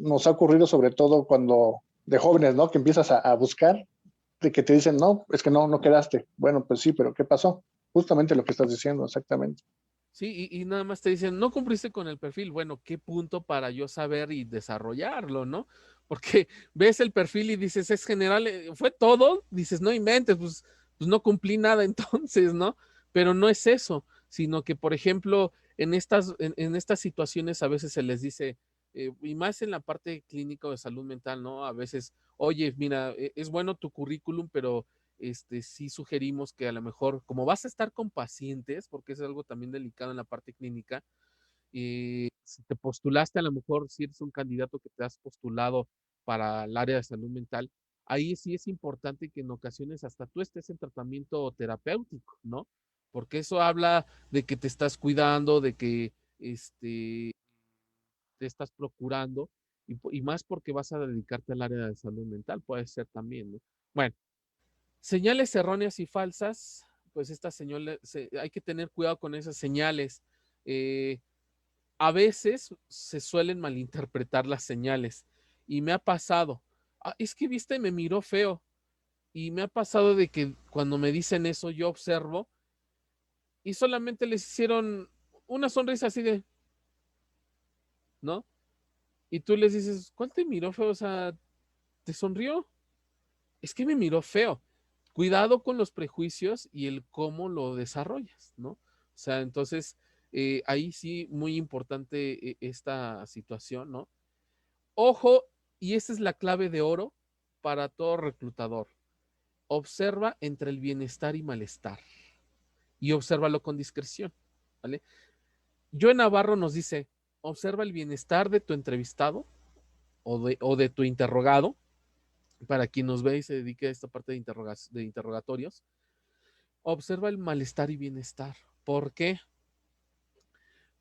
nos ha ocurrido sobre todo cuando de jóvenes, ¿no? Que empiezas a buscar, de que te dicen, no, es que no quedaste. Bueno, pues sí, pero ¿qué pasó? Justamente lo que estás diciendo, exactamente. Sí, y nada más te dicen, no cumpliste con el perfil. Bueno, ¿qué punto para yo saber y desarrollarlo, no? Porque ves el perfil y dices, es general, fue todo. Dices, no inventes, pues no cumplí nada entonces, ¿no? Pero no es eso, sino que, por ejemplo, en estas situaciones a veces se les dice, y más en la parte clínica o de salud mental, ¿no? A veces, oye, mira, es bueno tu currículum, pero sí sugerimos que a lo mejor, como vas a estar con pacientes, porque es algo también delicado en la parte clínica, si te postulaste, a lo mejor si eres un candidato que te has postulado para el área de salud mental, ahí sí es importante que en ocasiones hasta tú estés en tratamiento terapéutico, ¿no? Porque eso habla de que te estás cuidando, de que te estás procurando, y más porque vas a dedicarte al área de salud mental, puede ser también, ¿no? Bueno, señales erróneas y falsas, pues estas señales, hay que tener cuidado con esas señales. Eh, a veces se suelen malinterpretar las señales y me ha pasado, es que viste, me miró feo y me ha pasado de que cuando me dicen eso yo observo y solamente les hicieron una sonrisa así de, ¿no? Y tú les dices, ¿cuál te miró feo? O sea, ¿te sonrió? Es que me miró feo. Cuidado con los prejuicios y el cómo lo desarrollas, ¿no? O sea, entonces, ahí sí, muy importante esta situación, ¿no? Ojo, y esa es la clave de oro para todo reclutador. Observa entre el bienestar y malestar y obsérvalo con discreción, ¿vale? Joe Navarro nos dice, observa el bienestar de tu entrevistado o de tu interrogado, para quien nos ve y se dedique a esta parte de interrogatorios. Observa el malestar y bienestar. ¿Por qué?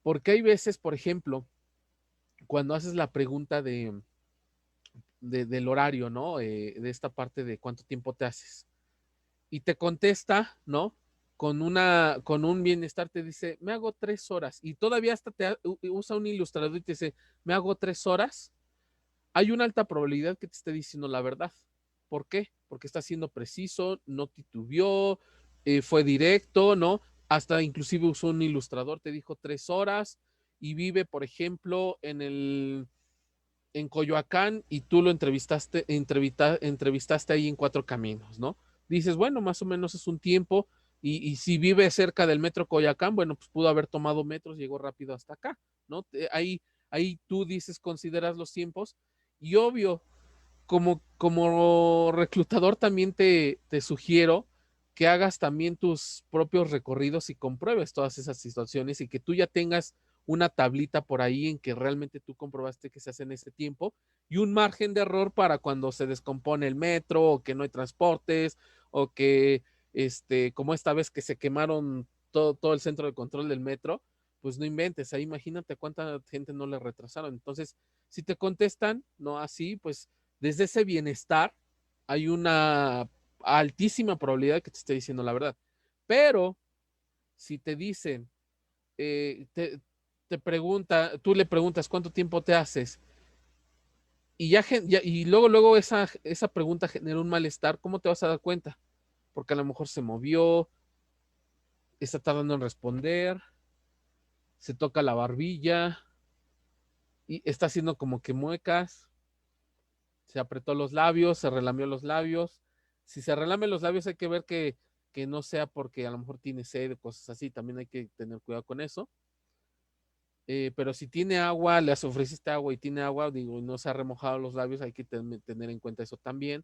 Porque hay veces, por ejemplo, cuando haces la pregunta del horario, ¿no? De esta parte de cuánto tiempo te haces. Y te contesta, ¿no? Con un bienestar te dice, me hago 3 horas. Y todavía hasta usa un ilustrador y te dice, me hago 3 horas. Hay una alta probabilidad que te esté diciendo la verdad. ¿Por qué? Porque está siendo preciso, no titubeó, fue directo, ¿no? Hasta inclusive usó un ilustrador, te dijo 3 horas y vive, por ejemplo, en Coyoacán y tú lo entrevistaste ahí en Cuatro Caminos, ¿no? Dices, bueno, más o menos es un tiempo y si vive cerca del metro Coyoacán, bueno, pues pudo haber tomado metros, llegó rápido hasta acá, ¿no? Ahí tú dices, consideras los tiempos y obvio, como reclutador también te sugiero que hagas también tus propios recorridos y compruebes todas esas situaciones y que tú ya tengas una tablita por ahí en que realmente tú comprobaste que se hace en ese tiempo y un margen de error para cuando se descompone el metro o que no hay transportes o que como esta vez que se quemaron todo el centro de control del metro, pues no inventes, ahí imagínate a cuánta gente no le retrasaron. Entonces, si te contestan, no así, pues desde ese bienestar hay una altísima probabilidad que te esté diciendo la verdad. Pero si te dicen, eh, te, tú le preguntas cuánto tiempo te haces y luego esa pregunta genera un malestar, ¿cómo te vas a dar cuenta? Porque a lo mejor se movió, está tardando en responder, se toca la barbilla y está haciendo como que muecas, se apretó los labios, se relamió los labios. Si se relame los labios hay que ver que no sea porque a lo mejor tiene sed o cosas así, también hay que tener cuidado con eso. Pero si tiene agua, le ofreciste agua y tiene agua, digo, no se ha remojado los labios, hay que tener en cuenta eso también.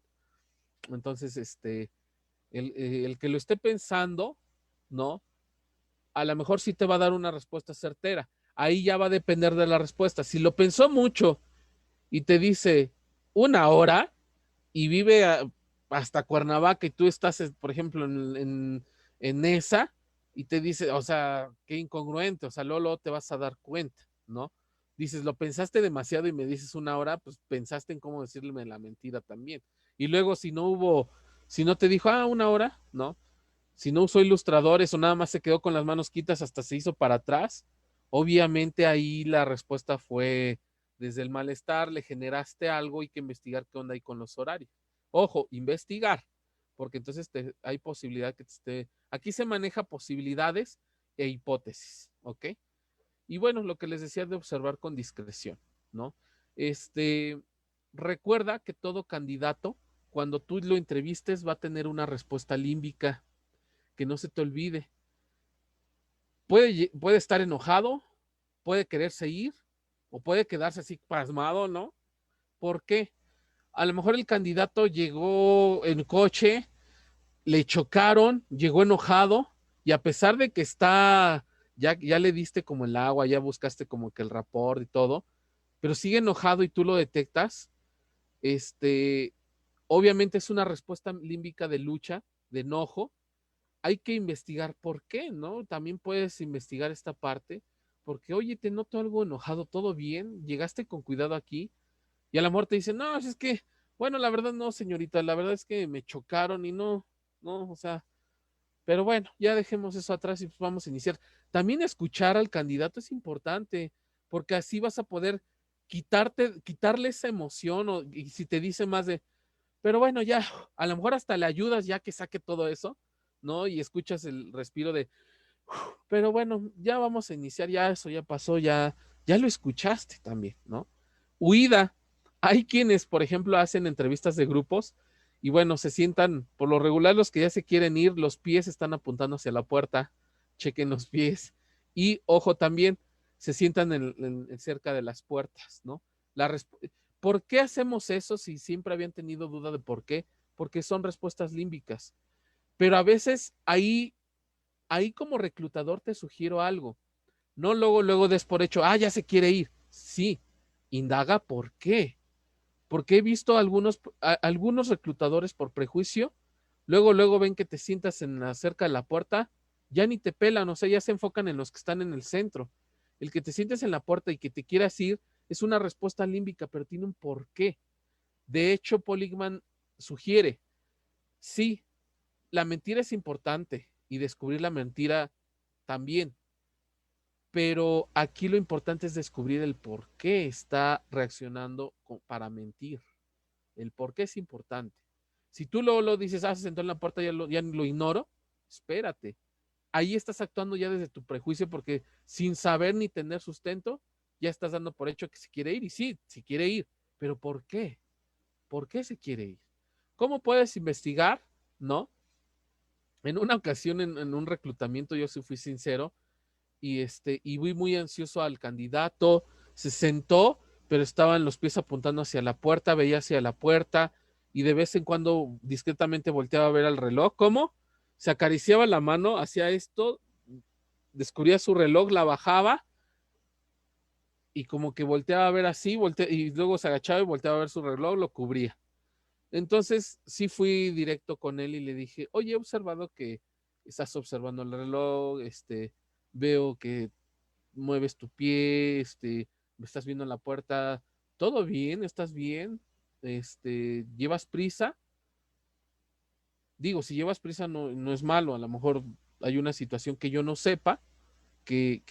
Entonces, El que lo esté pensando, ¿no? A lo mejor sí te va a dar una respuesta certera. Ahí ya va a depender de la respuesta. Si lo pensó mucho y te dice 1 hora y vive hasta Cuernavaca y tú estás, por ejemplo, en esa y te dice, o sea, qué incongruente, o sea, luego te vas a dar cuenta, ¿no? Dices, lo pensaste demasiado y me dices 1 hora, pues pensaste en cómo decirme la mentira también. Y luego si no te dijo, 1 hora, ¿no? Si no usó ilustradores o nada más se quedó con las manos quitas hasta se hizo para atrás, obviamente ahí la respuesta fue desde el malestar, le generaste algo y que investigar qué onda ahí con los horarios. Ojo, investigar, porque entonces hay posibilidad que te esté... Aquí se maneja posibilidades e hipótesis, ¿ok? Y bueno, lo que les decía de observar con discreción, ¿no? Este, recuerda que todo candidato, cuando tú lo entrevistes, va a tener una respuesta límbica, que no se te olvide. Puede estar enojado, puede quererse ir o puede quedarse así pasmado, ¿no? ¿Por qué? A lo mejor el candidato llegó en coche, le chocaron, llegó enojado y a pesar de que ya le diste como el agua, ya buscaste como que el rapport y todo, pero sigue enojado y tú lo detectas, este, obviamente es una respuesta límbica de lucha, de enojo. Hay que investigar por qué, ¿no? También puedes investigar esta parte, porque, oye, te noto algo enojado, ¿todo bien? ¿Llegaste con cuidado aquí? Y a lo mejor te dicen, no, es que, bueno, la verdad no, señorita, la verdad es que me chocaron y no, o sea, pero bueno, ya dejemos eso atrás y pues vamos a iniciar. También escuchar al candidato es importante, porque así vas a poder quitarle esa emoción, y si te dice más de, pero bueno, ya, a lo mejor hasta le ayudas ya que saque todo eso, ¿no? Y escuchas el respiro de, pero bueno, ya vamos a iniciar, ya eso ya pasó, ya lo escuchaste también, ¿no? Huida. Hay quienes, por ejemplo, hacen entrevistas de grupos y bueno, se sientan, por lo regular los que ya se quieren ir, los pies están apuntando hacia la puerta, chequen los pies y ojo también, se sientan cerca de las puertas, ¿no? La ¿Por qué hacemos eso si siempre habían tenido duda de por qué? Porque son respuestas límbicas. Pero a veces ahí como reclutador te sugiero algo. No luego des por hecho, ya se quiere ir. Sí, indaga por qué. Porque he visto algunos reclutadores por prejuicio, luego ven que te sientas cerca de la puerta, ya ni te pelan, o sea, ya se enfocan en los que están en el centro. El que te sientes en la puerta y que te quieras ir es una respuesta límbica, pero tiene un porqué. De hecho, Poligman sugiere, sí, la mentira es importante y descubrir la mentira también, pero aquí lo importante es descubrir el por qué está reaccionando para mentir. El por qué es importante. Si tú lo dices, se sentó en la puerta, ya lo ignoro, espérate. Ahí estás actuando ya desde tu prejuicio porque sin saber ni tener sustento, ya estás dando por hecho que se quiere ir. Y sí, se quiere ir, pero ¿por qué? ¿Por qué se quiere ir? ¿Cómo puedes investigar? ¿No? En una ocasión, en un reclutamiento, yo sí fui sincero, y fui muy ansioso al candidato, se sentó, pero estaban los pies apuntando hacia la puerta, veía hacia la puerta y de vez en cuando discretamente volteaba a ver al reloj. ¿Cómo? Se acariciaba la mano, hacía esto, descubría su reloj, la bajaba y como que volteaba a ver así, y luego se agachaba y volteaba a ver su reloj, lo cubría. Entonces sí fui directo con él y le dije, oye, he observado que estás observando el reloj, veo que mueves tu pie, me estás viendo en la puerta, ¿todo bien? ¿Estás bien? ¿Llevas prisa? Digo, si llevas prisa no es malo, a lo mejor hay una situación que yo no sepa que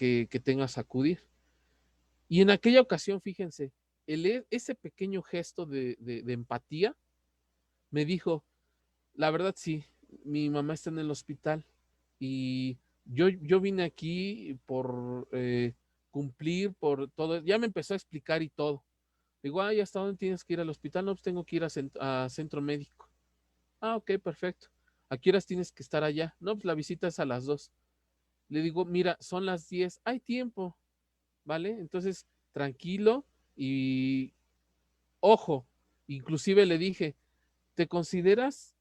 tengas que acudir. Y en aquella ocasión, fíjense, ese pequeño gesto de empatía me dijo, la verdad sí, mi mamá está en el hospital y yo vine aquí por cumplir, por todo, ya me empezó a explicar y todo. Digo, ¿y hasta dónde tienes que ir al hospital? No, pues tengo que ir a centro médico. Ok, perfecto. ¿A qué horas tienes que estar allá? No, pues la visita es a las 2. Le digo, mira, son las 10, hay tiempo, ¿vale? Entonces, tranquilo y ojo, inclusive le dije, ¿te consideras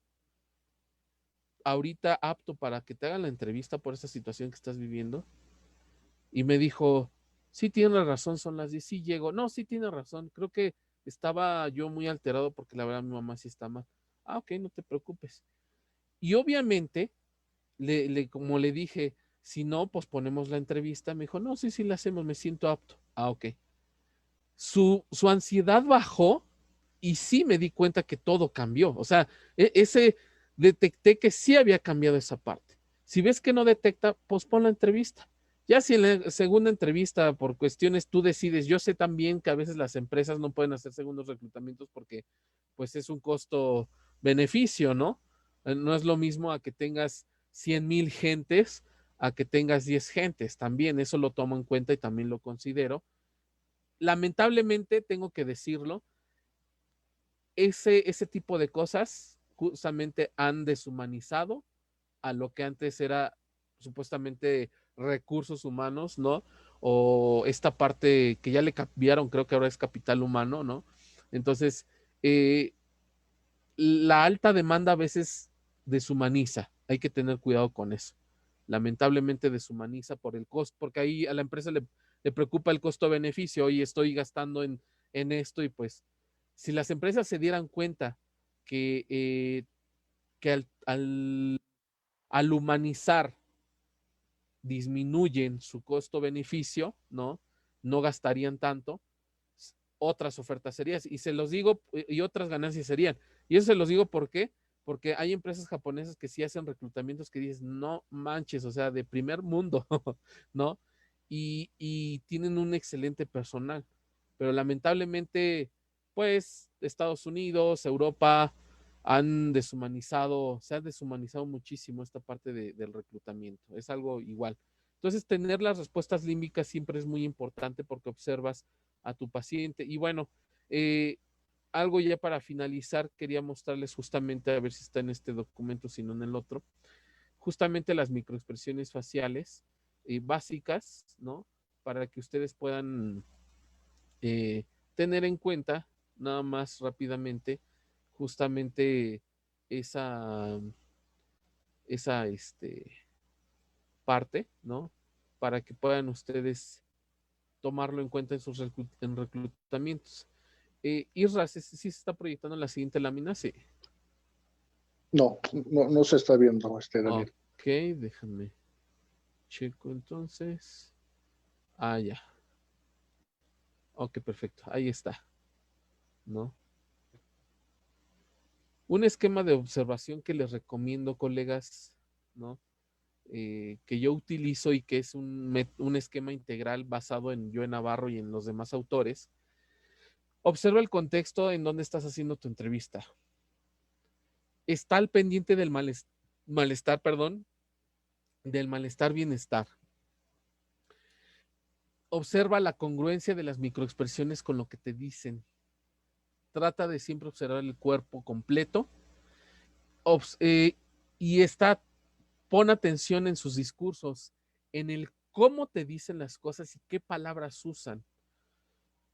ahorita apto para que te hagan la entrevista por esa situación que estás viviendo? Y me dijo, sí, tiene razón, son las 10, sí llego. No, sí tiene razón, creo que estaba yo muy alterado porque la verdad mi mamá sí está mal. Ah, ok, no te preocupes. Y obviamente, como le dije, si no, pues ponemos la entrevista. Me dijo, no, sí, sí la hacemos, me siento apto. Ah, ok. Su ansiedad bajó y sí me di cuenta que todo cambió. O sea, detecté que sí había cambiado esa parte. Si ves que no detecta, pues pon la entrevista. Ya si en la segunda entrevista, por cuestiones tú decides, yo sé también que a veces las empresas no pueden hacer segundos reclutamientos porque pues es un costo-beneficio, ¿no? No es lo mismo a que tengas 100,000 gentes a que tengas 10 gentes. También eso lo tomo en cuenta y también lo considero. Lamentablemente, tengo que decirlo, ese tipo de cosas justamente han deshumanizado a lo que antes era supuestamente recursos humanos, ¿no? O esta parte que ya le cambiaron, creo que ahora es capital humano, ¿no? Entonces, eh, la alta demanda a veces deshumaniza, hay que tener cuidado con eso. Lamentablemente deshumaniza por el costo, porque ahí a la empresa le preocupa el costo-beneficio, y estoy gastando en esto, y pues si las empresas se dieran cuenta que al humanizar disminuyen su costo-beneficio, ¿no? No gastarían tanto, otras ofertas serían, y se los digo, y otras ganancias serían. Y eso se los digo, ¿por qué? Porque hay empresas japonesas que sí hacen reclutamientos que dices, no manches, o sea, de primer mundo, ¿no? Y tienen un excelente personal, pero lamentablemente, pues, Estados Unidos, Europa, se ha deshumanizado muchísimo esta parte del reclutamiento. Es algo igual. Entonces, tener las respuestas límbicas siempre es muy importante porque observas a tu paciente. Y bueno, eh, algo ya para finalizar, quería mostrarles justamente, a ver si está en este documento, si no en el otro, justamente las microexpresiones faciales básicas, ¿no? Para que ustedes puedan eh, tener en cuenta, nada más rápidamente, justamente esa, esa parte, ¿no? Para que puedan ustedes tomarlo en cuenta en sus reclutamientos. Isra, ¿sí se está proyectando en la siguiente lámina? Sí. No, no se está viendo, Daniel. Ok, déjame checo entonces. Ah, ya. Ok, perfecto. Ahí está, ¿no? Un esquema de observación que les recomiendo, colegas, ¿no? Que yo utilizo y que es un esquema integral basado en Joe Navarro y en los demás autores. Observa el contexto en donde estás haciendo tu entrevista. Está al pendiente del malestar, perdón, del malestar-bienestar. Observa la congruencia de las microexpresiones con lo que te dicen. Trata de siempre observar el cuerpo completo. Y pon atención en sus discursos, en el cómo te dicen las cosas y qué palabras usan.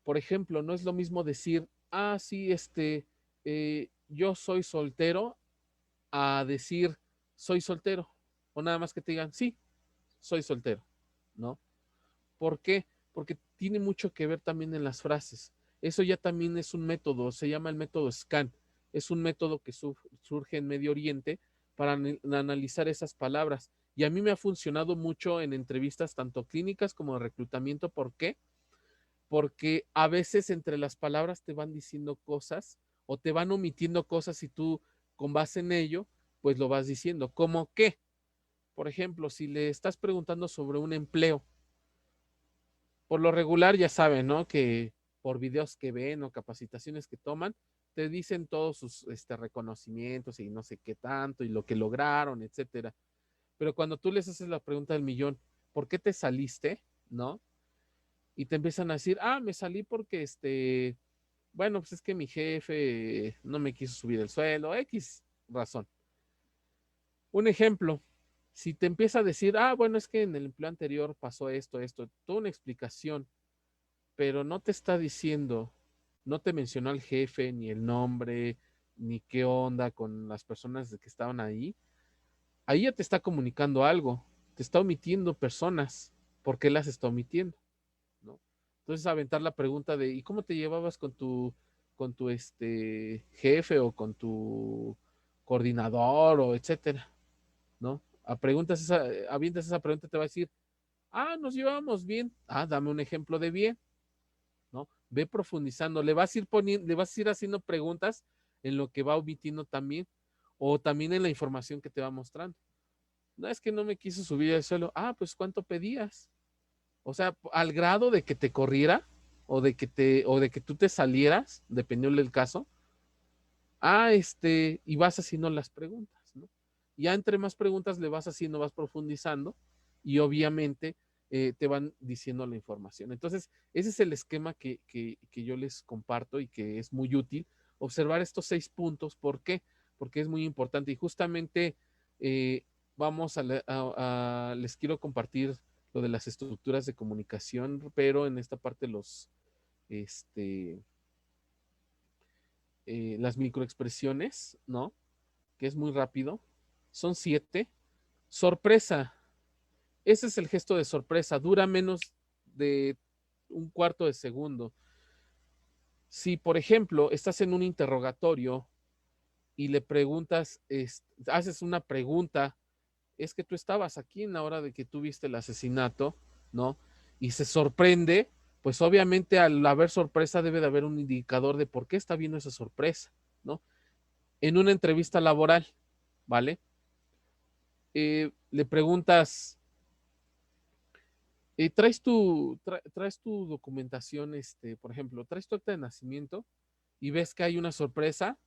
Por ejemplo, no es lo mismo decir, ah, sí, yo soy soltero, a decir, soy soltero. O nada más que te digan, sí, soy soltero, ¿no? ¿Por qué? Porque tiene mucho que ver también en las frases. Eso ya también es un método, se llama el método SCAN. Es un método que surge en Medio Oriente para analizar esas palabras. Y a mí me ha funcionado mucho en entrevistas tanto clínicas como de reclutamiento. ¿Por qué? Porque a veces entre las palabras te van diciendo cosas o te van omitiendo cosas y tú, con base en ello, pues lo vas diciendo. ¿Cómo qué? Por ejemplo, si le estás preguntando sobre un empleo, por lo regular ya saben, ¿no? Que por videos que ven o capacitaciones que toman, te dicen todos sus reconocimientos y no sé qué tanto y lo que lograron, etcétera. Pero cuando tú les haces la pregunta del millón, ¿por qué te saliste? ¿No? Y te empiezan a decir, ah, me salí porque bueno, pues es que mi jefe no me quiso subir el sueldo, X razón. Un ejemplo, si te empieza a decir, ah, bueno, es que en el empleo anterior pasó esto, toda una explicación, pero no te está diciendo, no te mencionó al jefe, ni el nombre, ni qué onda con las personas que estaban ahí, ahí ya te está comunicando algo, te está omitiendo personas. ¿Por qué las está omitiendo? ¿No? Entonces aventar la pregunta de ¿y cómo te llevabas con tu jefe o con tu coordinador o etcétera? ¿No? Avientas esa pregunta, te va a decir, nos llevábamos bien. Dame un ejemplo de bien, ¿no? Ve profundizando, le vas a ir poniendo, le vas a ir haciendo preguntas en lo que va omitiendo también, o también en la información que te va mostrando. No es que no me quiso subir al suelo. Pues ¿cuánto pedías? O sea, al grado de que te corriera o de que tú te salieras, dependiendo del caso. Y vas haciendo las preguntas, ¿no? Ya entre más preguntas le vas haciendo, vas profundizando y obviamente te van diciendo la información. Entonces, ese es el esquema que yo les comparto y que es muy útil. Observar estos 6 puntos. ¿Por qué? Porque es muy importante y justamente eh, les quiero compartir lo de las estructuras de comunicación, pero en esta parte este, las microexpresiones, ¿no? Que es muy rápido. Son 7. Sorpresa. Ese es el gesto de sorpresa. Dura menos de un cuarto de segundo. Si, por ejemplo, estás en un interrogatorio y le preguntas, haces una pregunta, es que tú estabas aquí en la hora de que tú viste el asesinato, ¿no? Y se sorprende, pues obviamente al haber sorpresa debe de haber un indicador de por qué está viendo esa sorpresa, ¿no? En una entrevista laboral, ¿vale? Le preguntas, traes tu documentación, por ejemplo, traes tu acta de nacimiento y ves que hay una sorpresa.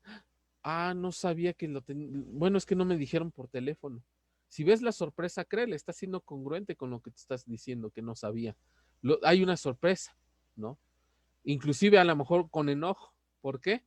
No sabía que lo tenía. Bueno, es que no me dijeron por teléfono. Si ves la sorpresa, créele, está siendo congruente con lo que te estás diciendo, que no sabía. Hay una sorpresa, ¿no? Inclusive a lo mejor con enojo. ¿Por qué?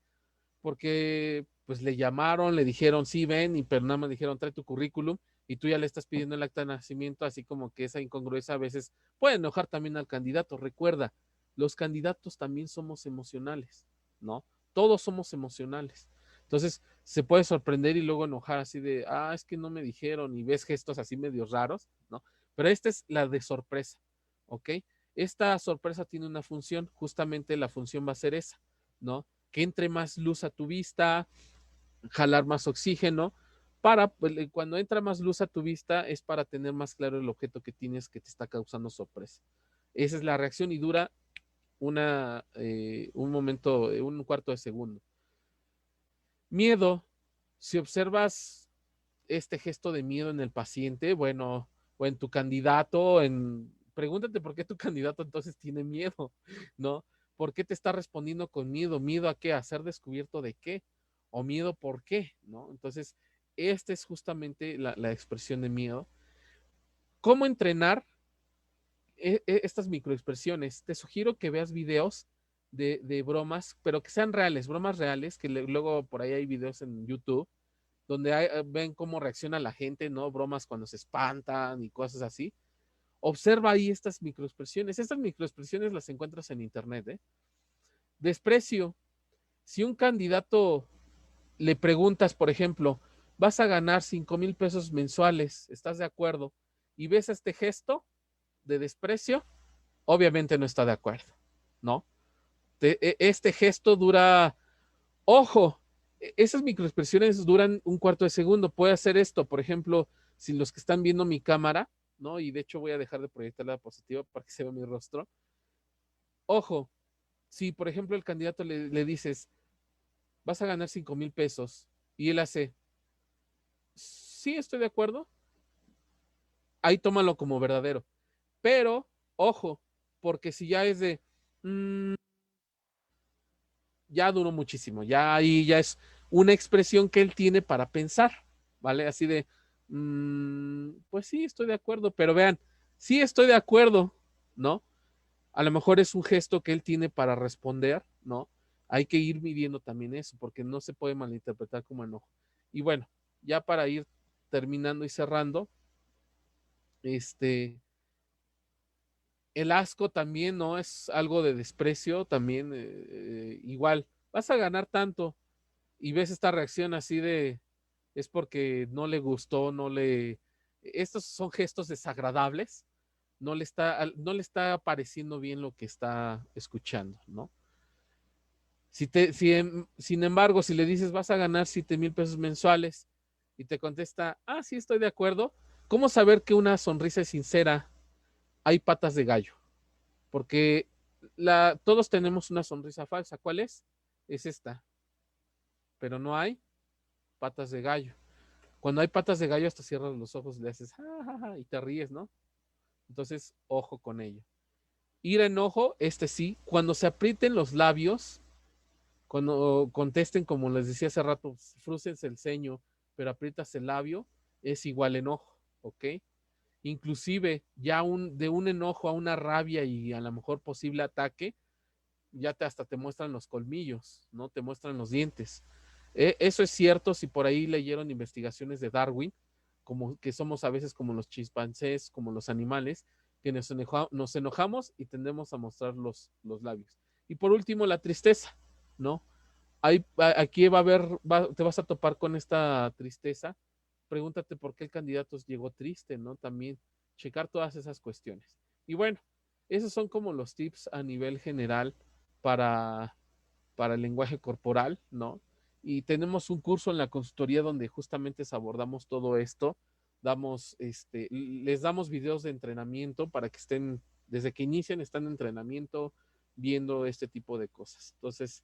Porque pues le llamaron, le dijeron, sí, ven, pero nada más dijeron, trae tu currículum y tú ya le estás pidiendo el acta de nacimiento, así como que esa incongruencia a veces puede enojar también al candidato. Recuerda, los candidatos también somos emocionales, ¿no? Todos somos emocionales. Entonces, se puede sorprender y luego enojar así de, es que no me dijeron, y ves gestos así medio raros, ¿no? Pero esta es la de sorpresa, ¿ok? Esta sorpresa tiene una función, justamente la función va a ser esa, ¿no? Que entre más luz a tu vista, jalar más oxígeno, cuando entra más luz a tu vista es para tener más claro el objeto que tienes que te está causando sorpresa. Esa es la reacción y dura un momento, un cuarto de segundo. Miedo. Si observas este gesto de miedo en el paciente, bueno, o en tu candidato, pregúntate por qué tu candidato entonces tiene miedo, ¿no? ¿Por qué te está respondiendo con miedo? ¿Miedo a qué? ¿A ser descubierto de qué? ¿O miedo por qué? ¿No? Entonces, esta es justamente la expresión de miedo. ¿Cómo entrenar estas microexpresiones? Te sugiero que veas videos de bromas, pero que sean reales, bromas reales, que luego por ahí hay videos en YouTube donde ven cómo reacciona la gente, ¿no? Bromas cuando se espantan y cosas así. Observa ahí estas microexpresiones. Estas microexpresiones las encuentras en internet, ¿eh? Desprecio. Si un candidato le preguntas, por ejemplo, vas a ganar 5,000 pesos mensuales, ¿estás de acuerdo? Y ves este gesto de desprecio, obviamente no está de acuerdo, ¿no? Este gesto dura, ojo, esas microexpresiones duran un cuarto de segundo. Puede hacer esto, por ejemplo, si los que están viendo mi cámara, ¿no? Y de hecho voy a dejar de proyectar la diapositiva para que se vea mi rostro. Ojo, si por ejemplo el candidato le dices, vas a ganar 5,000 pesos, y él hace, sí, estoy de acuerdo, ahí tómalo como verdadero. Pero, ojo, porque si ya es de, mmm, ya duró muchísimo, ya ahí ya es una expresión que él tiene para pensar, ¿vale? Así de, pues sí, estoy de acuerdo, pero vean, sí estoy de acuerdo, ¿no? A lo mejor es un gesto que él tiene para responder, ¿no? Hay que ir midiendo también eso, porque no se puede malinterpretar como enojo. Y bueno, ya para ir terminando y cerrando, el asco también, ¿no? Es algo de desprecio, también igual, vas a ganar tanto y ves esta reacción así de, es porque no le gustó, estos son gestos desagradables, no le está pareciendo bien lo que está escuchando, ¿no? Sin embargo, si le dices vas a ganar 7,000 pesos mensuales y te contesta, sí, estoy de acuerdo, ¿cómo saber que una sonrisa es sincera? Hay patas de gallo, porque todos tenemos una sonrisa falsa. ¿Cuál es? Es esta, pero no hay patas de gallo. Cuando hay patas de gallo, hasta cierras los ojos y le haces ja, ja, ja, y te ríes, ¿no? Entonces, ojo con ello. Ir a enojo, sí, cuando se aprieten los labios, cuando contesten, como les decía hace rato, frúcense el ceño, pero aprietas el labio, es igual enojo, ¿ok? Inclusive, de un enojo a una rabia y a lo mejor posible ataque, hasta te muestran los colmillos, ¿no? Te muestran los dientes. Eso es cierto si por ahí leyeron investigaciones de Darwin, como que somos a veces como los chimpancés, como los animales, que nos enojamos y tendemos a mostrar los labios. Y por último, la tristeza, ¿no? Aquí te vas a topar con esta tristeza. Pregúntate por qué el candidato llegó triste, ¿no? También checar todas esas cuestiones. Y bueno, esos son como los tips a nivel general para, para el lenguaje corporal, ¿no? Y tenemos un curso en la consultoría donde justamente abordamos todo esto. Les damos videos de entrenamiento para que desde que inician, están en entrenamiento viendo este tipo de cosas. Entonces,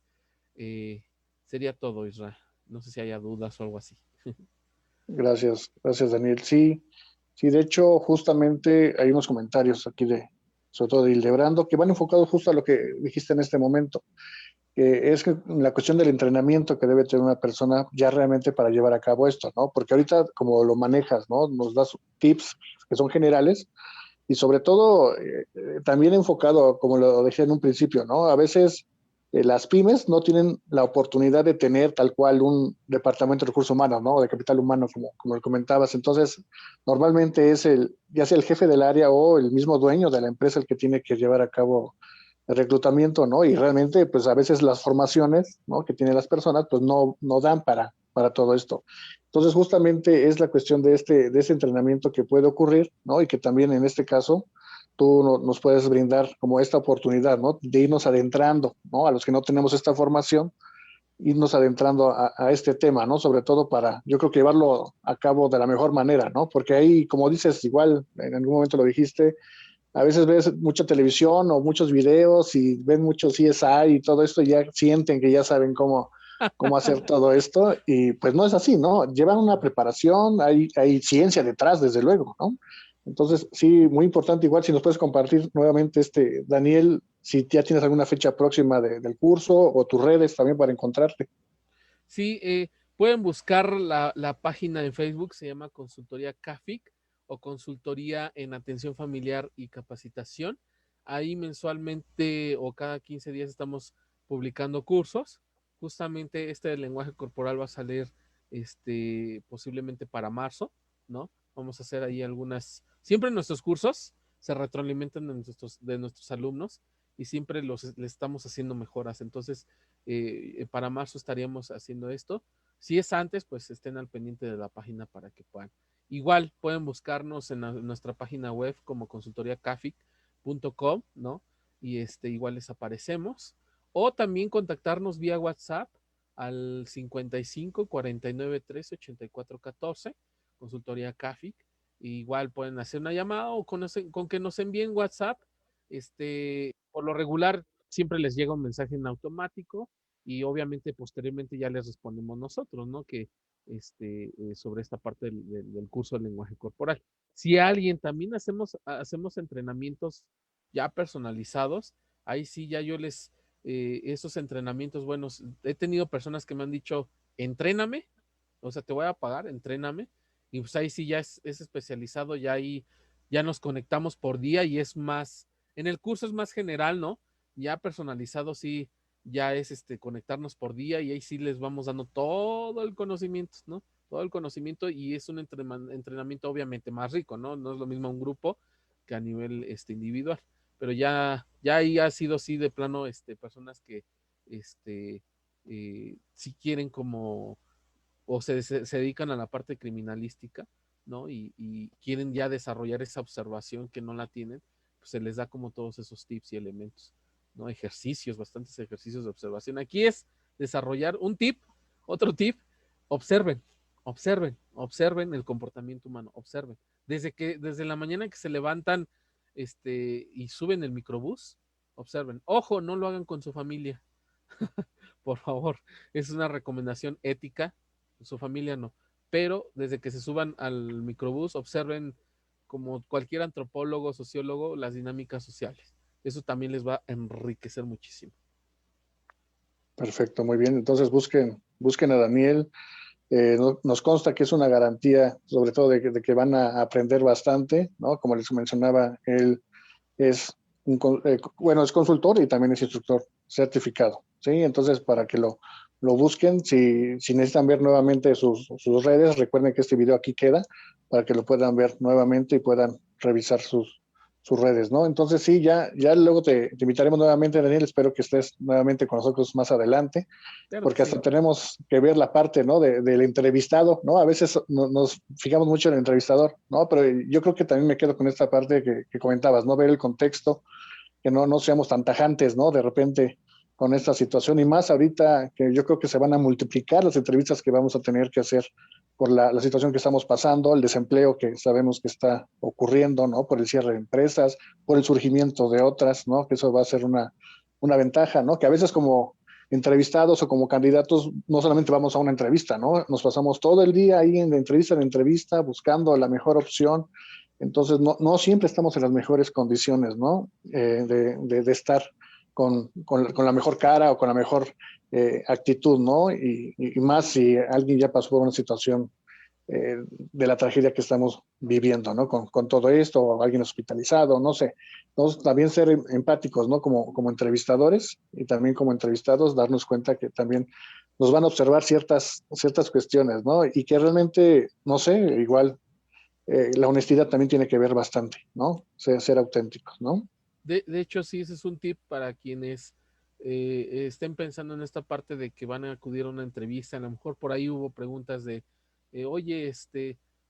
eh, sería todo, Israel. No sé si haya dudas o algo así. Gracias, Daniel. Sí, sí, de hecho, justamente hay unos comentarios aquí sobre todo de Hildebrando, que van enfocados justo a lo que dijiste en este momento, que es la cuestión del entrenamiento que debe tener una persona ya realmente para llevar a cabo esto, ¿no? Porque ahorita, como lo manejas, ¿no? Nos das tips que son generales y sobre todo también enfocado, como lo decía en un principio, ¿no? A veces las pymes no tienen la oportunidad de tener tal cual un departamento de recursos humanos, ¿no? O de capital humano, como lo comentabas. Entonces, normalmente es ya sea el jefe del área o el mismo dueño de la empresa el que tiene que llevar a cabo el reclutamiento, ¿no? Y realmente, pues a veces las formaciones, ¿no? Que tienen las personas, pues no dan para todo esto. Entonces, justamente es la cuestión de ese entrenamiento que puede ocurrir, ¿no? Y que también en este caso tú nos puedes brindar como esta oportunidad, ¿no? De irnos adentrando, ¿no? A los que no tenemos esta formación, irnos adentrando a este tema, ¿no? Sobre todo para, yo creo que llevarlo a cabo de la mejor manera, ¿no? Porque ahí, como dices, igual en algún momento lo dijiste, a veces ves mucha televisión o muchos videos y ven mucho CSI y todo esto y ya sienten que ya saben cómo hacer todo esto y pues no es así, ¿no? Llevan una preparación, hay ciencia detrás, desde luego, ¿no? Entonces, sí, muy importante, igual si nos puedes compartir nuevamente, Daniel, si ya tienes alguna fecha próxima del curso o tus redes también para encontrarte. Sí, pueden buscar la página en Facebook, se llama Consultoría CAFIC o Consultoría en Atención Familiar y Capacitación. Ahí mensualmente o cada 15 días estamos publicando cursos. Justamente este del lenguaje corporal va a salir posiblemente para marzo, ¿no? Vamos a hacer ahí siempre nuestros cursos se retroalimentan de nuestros alumnos y siempre les estamos haciendo mejoras. Entonces, para marzo estaríamos haciendo esto. Si es antes, pues estén al pendiente de la página para que puedan. Igual pueden buscarnos en nuestra página web como consultoriacafic.com, ¿no? Y igual les aparecemos. O también contactarnos vía WhatsApp al 55 49 13 84 14, consultoría CAFIC. Igual pueden hacer una llamada o con que nos envíen WhatsApp. Por lo regular, siempre les llega un mensaje en automático y obviamente posteriormente ya les respondemos nosotros, ¿no? Que sobre esta parte del curso de lenguaje corporal. Si alguien también hacemos entrenamientos ya personalizados, ahí sí ya esos entrenamientos buenos, he tenido personas que me han dicho, entréname, o sea, te voy a pagar, entréname, y pues ahí sí ya es especializado, ya ahí ya nos conectamos por día y en el curso es más general, ¿no? Ya personalizado sí, ya es conectarnos por día y ahí sí les vamos dando todo el conocimiento, ¿no? Todo el conocimiento y es un entrenamiento obviamente más rico, ¿no? No es lo mismo un grupo que a nivel individual, pero ya ahí ha sido sí de plano personas que si quieren como o se dedican a la parte criminalística, ¿no? Y quieren ya desarrollar esa observación que no la tienen, pues se les da como todos esos tips y elementos, ¿no? Ejercicios, bastantes ejercicios de observación. Aquí es desarrollar un tip, otro tip, observen, observen el comportamiento humano, observen. Desde la mañana que se levantan y suben el microbús, observen. Ojo, no lo hagan con su familia, por favor. Es una recomendación ética, su familia no. Pero desde que se suban al microbús, observen como cualquier antropólogo, sociólogo, las dinámicas sociales. Eso también les va a enriquecer muchísimo. Perfecto, muy bien. Entonces busquen a Daniel. Nos consta que es una garantía, sobre todo de que van a aprender bastante, ¿no? Como les mencionaba, él es bueno, es consultor y también es instructor certificado, ¿sí? Entonces, para que lo busquen, si necesitan ver nuevamente sus redes, recuerden que este video aquí queda para que lo puedan ver nuevamente y puedan revisar sus redes, ¿no? Entonces, sí, ya luego te invitaremos nuevamente, Daniel, espero que estés nuevamente con nosotros más adelante, Claro que porque sí. hasta tenemos que ver la parte, ¿no? Del entrevistado, ¿no? A veces nos fijamos mucho en el entrevistador, ¿no? Pero yo creo que también me quedo con esta parte que comentabas, ¿no? Ver el contexto, que no seamos tan tajantes, ¿no? De repente con esta situación y más ahorita que yo creo que se van a multiplicar las entrevistas que vamos a tener que hacer por la situación que estamos pasando, el desempleo que sabemos que está ocurriendo, ¿no? Por el cierre de empresas, por el surgimiento de otras, ¿no? Que eso va a ser una ventaja, ¿no? Que a veces como entrevistados o como candidatos no solamente vamos a una entrevista, ¿no? Nos pasamos todo el día ahí en entrevista buscando la mejor opción. Entonces, no siempre estamos en las mejores condiciones, ¿no? De estar con la mejor cara o con la mejor actitud, ¿no? Y más si alguien ya pasó por una situación de la tragedia que estamos viviendo, ¿no? Con todo esto, o alguien hospitalizado, no sé. Entonces, también ser empáticos, ¿no? Como entrevistadores y también como entrevistados, darnos cuenta que también nos van a observar ciertas cuestiones, ¿no? Y que realmente, no sé, igual la honestidad también tiene que ver bastante, ¿no? Ser auténticos, ¿no? De hecho, sí, ese es un tip para quienes estén pensando en esta parte de que van a acudir a una entrevista. A lo mejor por ahí hubo preguntas de, oye,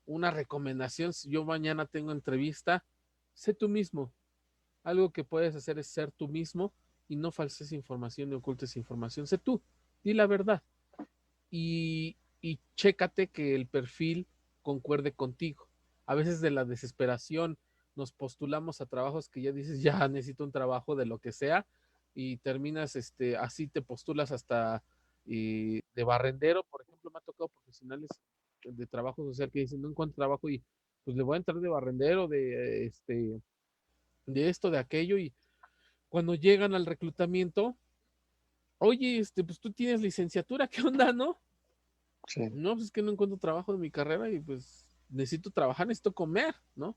una recomendación, si yo mañana tengo entrevista, sé tú mismo. Algo que puedes hacer es ser tú mismo y no falses información ni ocultes información. Sé tú, di la verdad y chécate que el perfil concuerde contigo. A veces de la desesperación nos postulamos a trabajos que ya dices, ya necesito un trabajo de lo que sea, y terminas, así te postulas hasta de barrendero. Por ejemplo, me ha tocado profesionales de trabajo social que dicen, no encuentro trabajo y pues le voy a entrar de barrendero, de esto, de aquello, y cuando llegan al reclutamiento, oye, pues tú tienes licenciatura, ¿qué onda, no? Sí, No, pues es que no encuentro trabajo en mi carrera y pues necesito trabajar, necesito comer, ¿no?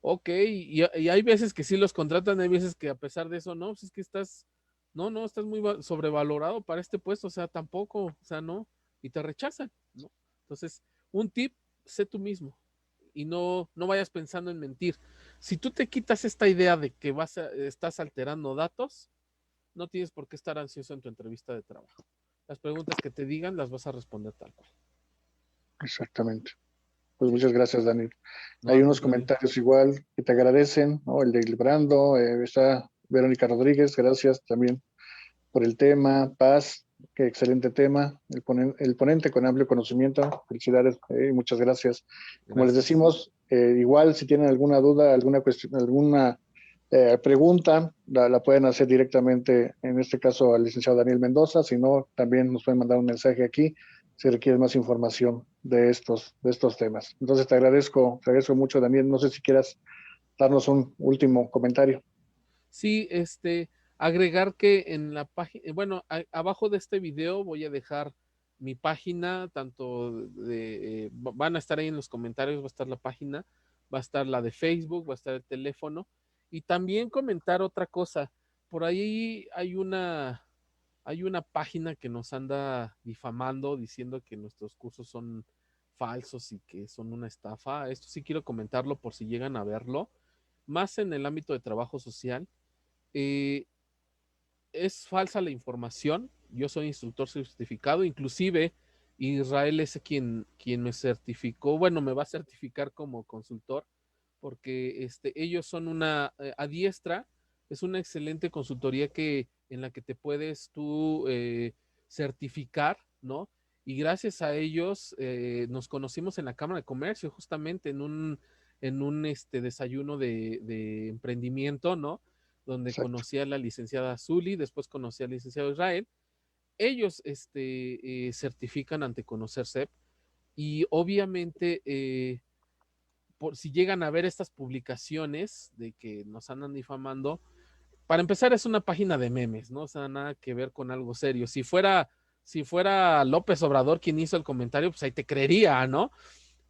Ok, y hay veces que sí los contratan, hay veces que a pesar de eso, no, pues es que estás muy sobrevalorado para este puesto, o sea, tampoco, o sea, no, y te rechazan, ¿no? Entonces, un tip, sé tú mismo y no vayas pensando en mentir. Si tú te quitas esta idea de que estás alterando datos, no tienes por qué estar ansioso en tu entrevista de trabajo. Las preguntas que te digan las vas a responder tal cual. exactamente. Pues muchas gracias, Daniel. No, Hay al unos contrario. comentarios igual que te agradecen, ¿no? El de Librando, está Verónica Rodríguez, gracias también por el tema. Paz, qué excelente tema. El ponente con amplio conocimiento, felicidades, muchas gracias. Como les Gracias. decimos, igual si tienen alguna duda, alguna cuestión, alguna pregunta, la pueden hacer directamente, en este caso al licenciado Daniel Mendoza, si no, también nos pueden mandar un mensaje aquí si requieren más información de estos temas. Entonces te agradezco mucho, Daniel. No sé si quieras darnos un último comentario. Sí, agregar que en la página, bueno, abajo de este video voy a dejar mi página, van a estar ahí en los comentarios, va a estar la página, va a estar la de Facebook, va a estar el teléfono, y también comentar otra cosa. Por ahí hay una página que nos anda difamando, diciendo que nuestros cursos son falsos y que son una estafa. Esto sí quiero comentarlo por si llegan a verlo, más en el ámbito de trabajo social. eh, es falsa la información. Yo soy instructor certificado, inclusive Israel es quien me certificó, bueno, me va a certificar como consultor, porque ellos son Adiestra es una excelente consultoría en la que te puedes tú certificar, ¿no? Y gracias a ellos nos conocimos en la Cámara de Comercio, justamente en un desayuno de emprendimiento, ¿no? Donde Exacto. conocí a la licenciada Zuli, después conocí al licenciado Israel. Ellos certifican ante Conocer CEP y obviamente si llegan a ver estas publicaciones de que nos andan difamando, para empezar es una página de memes, ¿no? O sea, nada que ver con algo serio. Si fuera López Obrador quien hizo el comentario, pues ahí te creería, ¿no?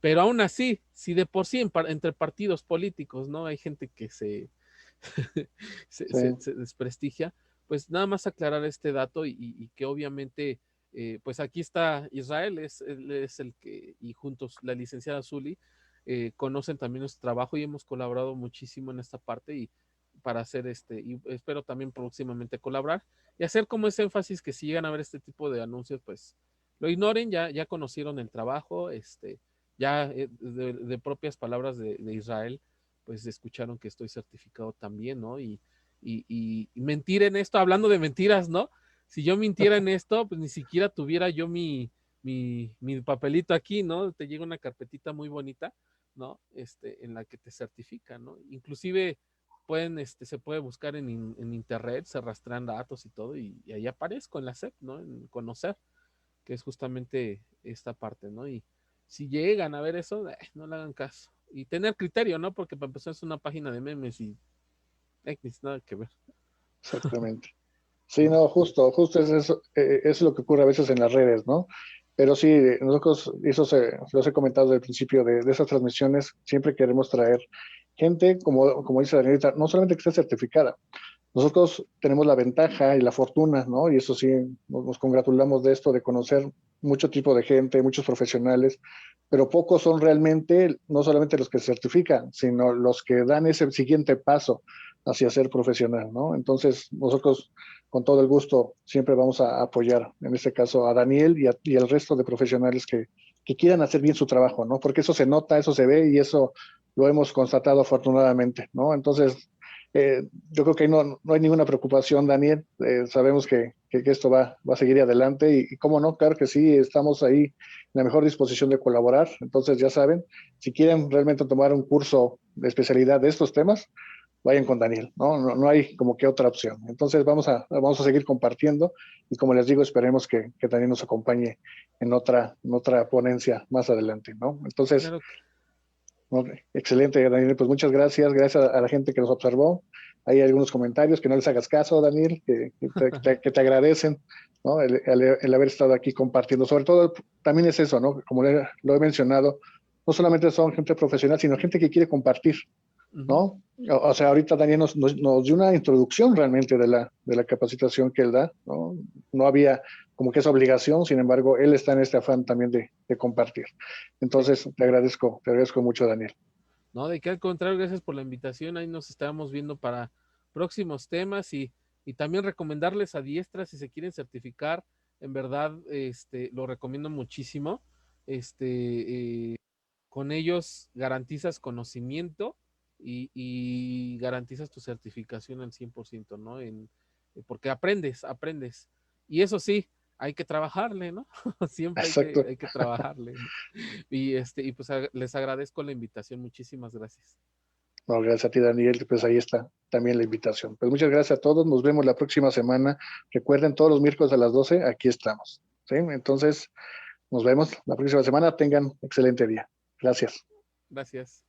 Pero aún así, si de por sí entre partidos políticos, ¿no? Hay gente que se, Sí, se, se desprestigia, pues nada más aclarar este dato y que obviamente, pues aquí está Israel, él es el que, y juntos la licenciada Zuli, conocen también nuestro trabajo y hemos colaborado muchísimo en esta parte y para hacer y espero también próximamente colaborar y hacer como ese énfasis que si llegan a ver este tipo de anuncios, pues lo ignoren, ya conocieron el trabajo, ya de propias palabras de Israel, pues escucharon que estoy certificado también, ¿no? Y mentir en esto, hablando de mentiras, ¿no? Si yo mintiera en esto, pues ni siquiera tuviera yo mi papelito aquí, ¿no? Te llega una carpetita muy bonita, ¿no? En la que te certifica, ¿no? Inclusive se puede buscar en internet, se rastrean datos y todo, y ahí aparezco en la SEP, ¿no? En conocer, que es justamente esta parte, ¿no? Y si llegan a ver eso, no le hagan caso. Y tener criterio, ¿no? Porque para empezar es una página de memes y X, nada que ver, exactamente. Sí, ¿no? no, justo es eso, es lo que ocurre a veces en las redes, ¿no? Pero sí, nosotros, los he comentado desde el principio de esas transmisiones, siempre queremos traer gente, como dice Danielita, no solamente que esté certificada. Nosotros tenemos la ventaja y la fortuna, ¿no? Y eso sí, nos congratulamos de esto, de conocer mucho tipo de gente, muchos profesionales, pero pocos son realmente, no solamente los que certifican, sino los que dan ese siguiente paso hacia ser profesional, ¿no? Entonces, nosotros con todo el gusto siempre vamos a apoyar, en este caso, a Daniel y al resto de profesionales que quieran hacer bien su trabajo, ¿no? Porque eso se nota, eso se ve y eso lo hemos constatado afortunadamente, ¿no? Entonces, yo creo que ahí no hay ninguna preocupación, Daniel. Sabemos que esto va a seguir adelante y cómo no, claro que sí, estamos ahí en la mejor disposición de colaborar. Entonces, ya saben, si quieren realmente tomar un curso de especialidad de estos temas, vayan con Daniel, ¿no? No hay como que otra opción. Entonces, vamos a seguir compartiendo y como les digo, esperemos que Daniel nos acompañe en otra ponencia más adelante, ¿no? Entonces, Claro, ok, excelente, Daniel. Pues muchas gracias. Gracias a la gente que nos observó. Hay algunos comentarios que no les hagas caso, Daniel, que te agradecen, ¿no? El haber estado aquí compartiendo. Sobre todo, también es eso, ¿no? Como lo he mencionado, no solamente son gente profesional, sino gente que quiere compartir, uh-huh. ¿no? O sea, ahorita Daniel nos dio una introducción realmente de la capacitación que él da, ¿no? No había como que esa obligación, sin embargo, él está en este afán también de compartir. Sí. Entonces, te agradezco mucho, Daniel. No, de qué al contrario, gracias por la invitación. Ahí nos estábamos viendo para próximos temas y también recomendarles a Diestra si se quieren certificar. En verdad, lo recomiendo muchísimo. Con ellos garantizas conocimiento y garantizas tu certificación al 100%, ¿no? Porque aprendes. Y eso sí, hay que trabajarle, ¿no? Siempre hay que, Exacto. hay que trabajarle, ¿no? Y pues les agradezco la invitación. Muchísimas gracias. No, gracias a ti, Daniel. Pues ahí está también la invitación. Pues muchas gracias a todos. Nos vemos la próxima semana. Recuerden, todos los miércoles a las 12, aquí estamos. ¿Sí? Entonces, nos vemos la próxima semana. Tengan excelente día. Gracias. Gracias.